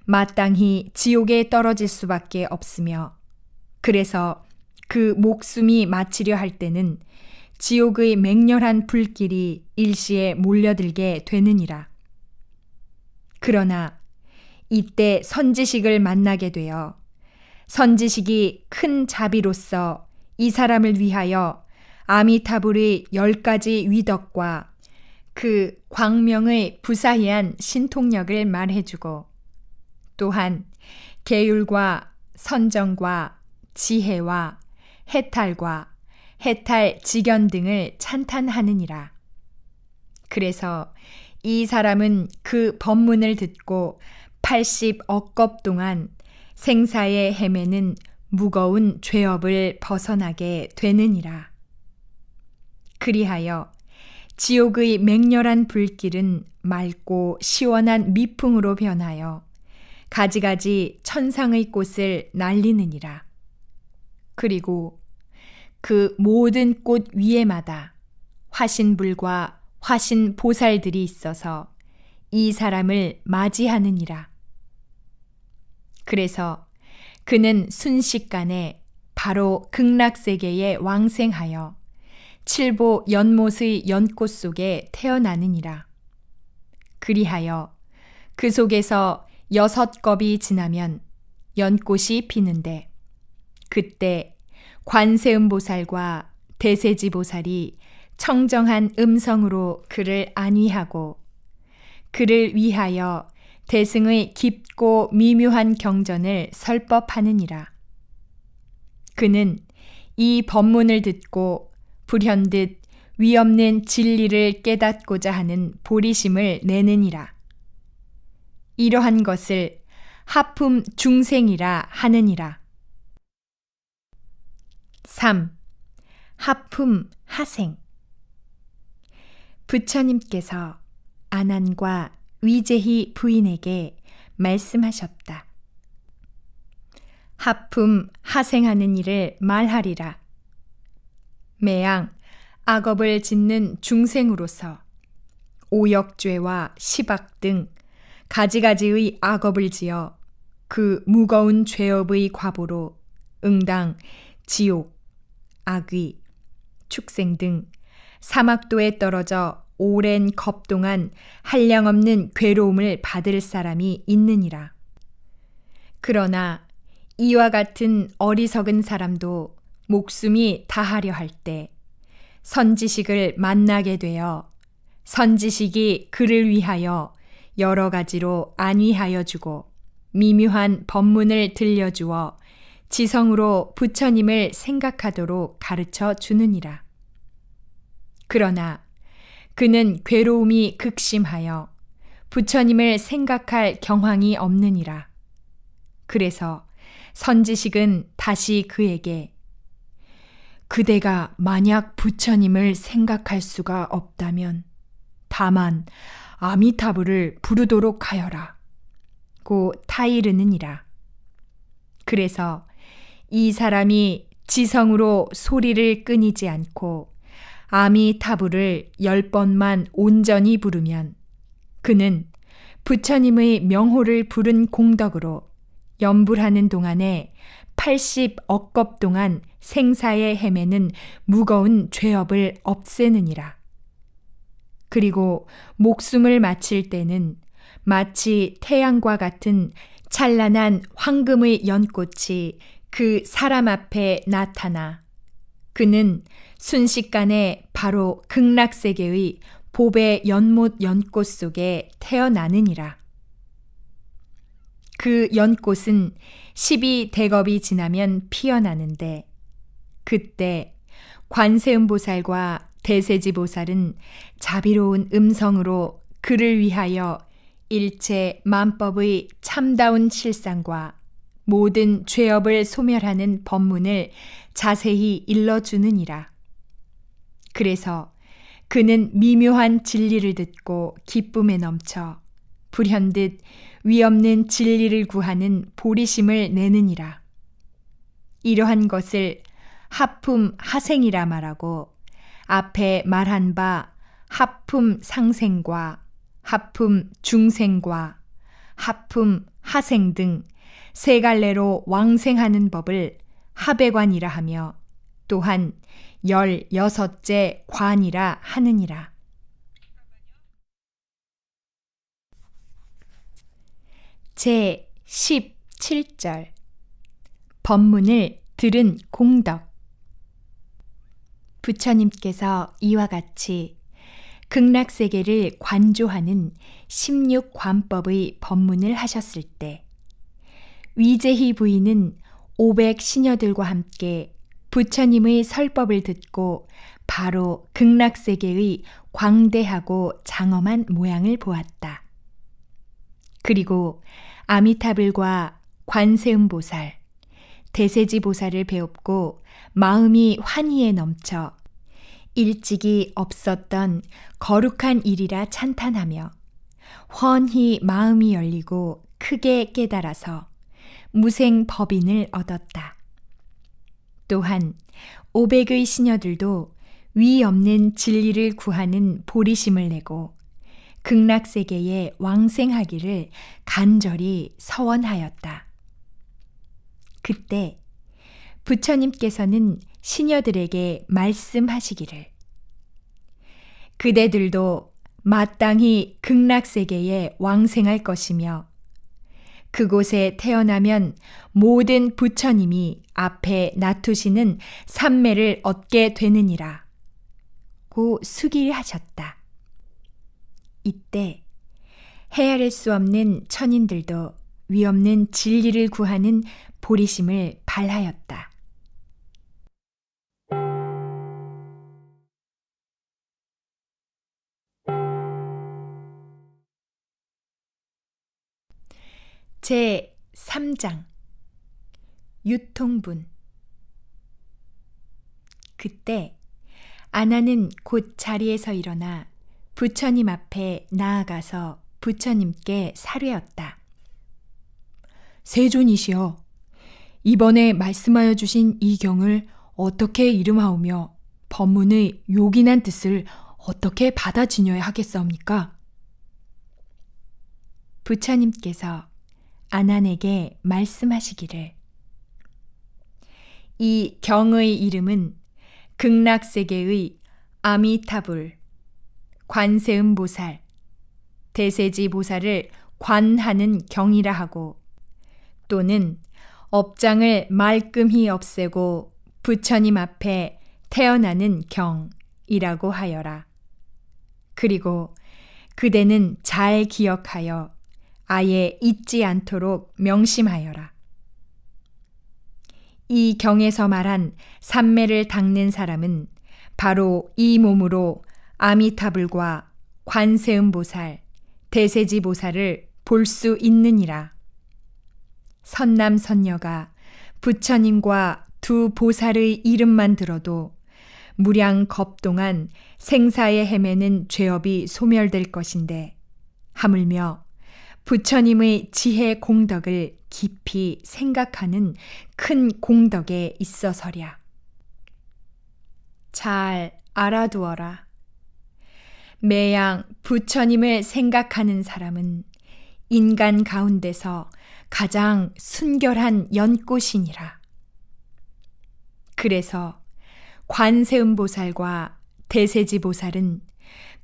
마땅히 지옥에 떨어질 수밖에 없으며 그래서 그 목숨이 마치려 할 때는 지옥의 맹렬한 불길이 일시에 몰려들게 되느니라. 그러나 이때 선지식을 만나게 되어 선지식이 큰 자비로서 이 사람을 위하여 아미타불의 10가지 위덕과 그 광명의 부사히한 신통력을 말해주고 또한 계율과 선정과 지혜와 해탈과 해탈 지견 등을 찬탄하느니라. 그래서 이 사람은 그 법문을 듣고 80억겁 동안 생사에 헤매는 무거운 죄업을 벗어나게 되느니라. 그리하여 지옥의 맹렬한 불길은 맑고 시원한 미풍으로 변하여 가지가지 천상의 꽃을 날리느니라. 그리고 그 모든 꽃 위에마다 화신불과 화신보살들이 있어서 이 사람을 맞이하느니라. 그래서 그는 순식간에 바로 극락세계에 왕생하여 칠보 연못의 연꽃 속에 태어나느니라. 그리하여 그 속에서 6겁이 지나면 연꽃이 피는데 그때 관세음보살과 대세지보살이 청정한 음성으로 그를 안위하고 그를 위하여 대승의 깊고 미묘한 경전을 설법하느니라. 그는 이 법문을 듣고 불현듯 위없는 진리를 깨닫고자 하는 보리심을 내느니라. 이러한 것을 하품 중생이라 하느니라. 3. 하품 하생. 부처님께서 아난과 위제희 부인에게 말씀하셨다. 하품 하생하는 일을 말하리라. 매양 악업을 짓는 중생으로서 오역죄와 시박 등 가지가지의 악업을 지어 그 무거운 죄업의 과보로 응당 지옥, 악귀, 축생 등 사막도에 떨어져 오랜 겁 동안 한량없는 괴로움을 받을 사람이 있느니라. 그러나 이와 같은 어리석은 사람도 목숨이 다하려 할 때 선지식을 만나게 되어 선지식이 그를 위하여 여러 가지로 안위하여 주고 미묘한 법문을 들려주어 지성으로 부처님을 생각하도록 가르쳐 주느니라. 그러나 그는 괴로움이 극심하여 부처님을 생각할 경황이 없느니라. 그래서 선지식은 다시 그에게 그대가 만약 부처님을 생각할 수가 없다면 다만 아미타불을 부르도록 하여라 고 타이르느니라. 그래서 이 사람이 지성으로 소리를 끊이지 않고 아미타불을 10번만 온전히 부르면 그는 부처님의 명호를 부른 공덕으로 염불하는 동안에 80억겁 동안 생사에 헤매는 무거운 죄업을 없애느니라. 그리고 목숨을 마칠 때는 마치 태양과 같은 찬란한 황금의 연꽃이 그 사람 앞에 나타나 그는 순식간에 바로 극락세계의 보배 연못 연꽃 속에 태어나느니라. 그 연꽃은 12대겁이 지나면 피어나는데 그때 관세음보살과 대세지보살은 자비로운 음성으로 그를 위하여 일체 만법의 참다운 실상과 모든 죄업을 소멸하는 법문을 자세히 일러주느니라. 그래서 그는 미묘한 진리를 듣고 기쁨에 넘쳐 불현듯 위없는 진리를 구하는 보리심을 내느니라. 이러한 것을 하품 하생이라 말하고 앞에 말한 바 하품 상생과 하품 중생과 하품 하생 등 세 갈래로 왕생하는 법을 하배관이라 하며 또한 16째 관이라 하느니라. 제 17절 법문을 들은 공덕. 부처님께서 이와 같이 극락세계를 관조하는 16관법의 법문을 하셨을 때 위제희 부인은 500시녀들과 함께 부처님의 설법을 듣고 바로 극락세계의 광대하고 장엄한 모양을 보았다. 그리고 아미타불과 관세음보살, 대세지보살을 배웁고 마음이 환희에 넘쳐 일찍이 없었던 거룩한 일이라 찬탄하며 훤히 마음이 열리고 크게 깨달아서 무생법인을 얻었다. 또한 500의 시녀들도 위 없는 진리를 구하는 보리심을 내고 극락세계에 왕생하기를 간절히 서원하였다. 그때 부처님께서는 시녀들에게 말씀하시기를 그대들도 마땅히 극락세계에 왕생할 것이며 그곳에 태어나면 모든 부처님이 앞에 놔두시는 삼매를 얻게 되느니라 고 수기하셨다. 이때 헤아릴 수 없는 천인들도 위없는 진리를 구하는 보리심을 발하였다. 제 3장 유통분. 그때 아나는 곧 자리에서 일어나 부처님 앞에 나아가서 부처님께 사뢰었다. 세존이시여, 이번에 말씀하여 주신 이 경을 어떻게 이름하오며 법문의 요긴한 뜻을 어떻게 받아 지녀야 하겠사옵니까? 부처님께서 아난에게 말씀하시기를 이 경의 이름은 극락세계의 아미타불, 관세음보살, 대세지보살을 관하는 경이라 하고 또는 업장을 말끔히 없애고 부처님 앞에 태어나는 경이라고 하여라. 그리고 그대는 잘 기억하여 아예 잊지 않도록 명심하여라. 이 경에서 말한 삼매를 닦는 사람은 바로 이 몸으로 아미타불과 관세음보살, 대세지보살을 볼 수 있느니라. 선남선녀가 부처님과 두 보살의 이름만 들어도 무량 겁동안 생사에 헤매는 죄업이 소멸될 것인데 하물며 부처님의 지혜 공덕을 깊이 생각하는 큰 공덕에 있어서랴. 잘 알아두어라. 매양 부처님을 생각하는 사람은 인간 가운데서 가장 순결한 연꽃이니라. 그래서 관세음보살과 대세지보살은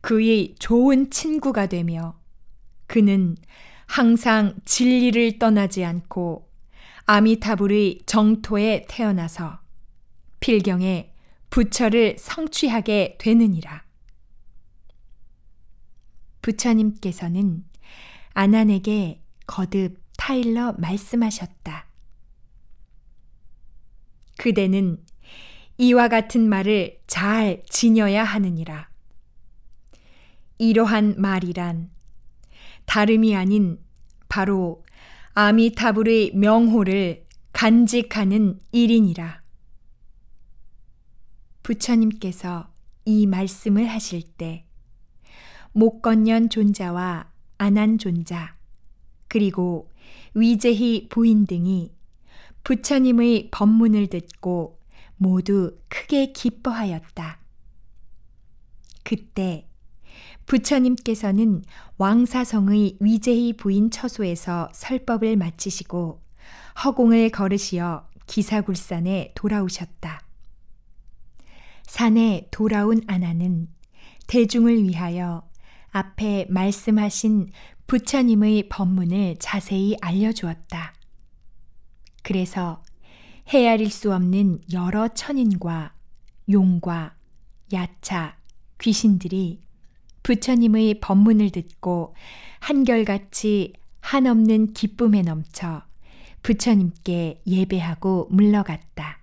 그의 좋은 친구가 되며 그는 항상 진리를 떠나지 않고 아미타불의 정토에 태어나서 필경에 부처를 성취하게 되느니라. 부처님께서는 아난에게 거듭 타일러 말씀하셨다. 그대는 이와 같은 말을 잘 지녀야 하느니라. 이러한 말이란 다름이 아닌 바로 아미타불의 명호를 간직하는 일이니라. 부처님께서 이 말씀을 하실 때 목건년 존자와 아난 존자 그리고 위제희 부인 등이 부처님의 법문을 듣고 모두 크게 기뻐하였다. 그때 부처님께서는 왕사성의 위제희 부인 처소에서 설법을 마치시고 허공을 걸으시어 기사굴산에 돌아오셨다. 산에 돌아온 아난은 대중을 위하여 앞에 말씀하신 부처님의 법문을 자세히 알려주었다. 그래서 헤아릴 수 없는 여러 천인과 용과 야차, 귀신들이 부처님의 법문을 듣고 한결같이 한없는 기쁨에 넘쳐 부처님께 예배하고 물러갔다.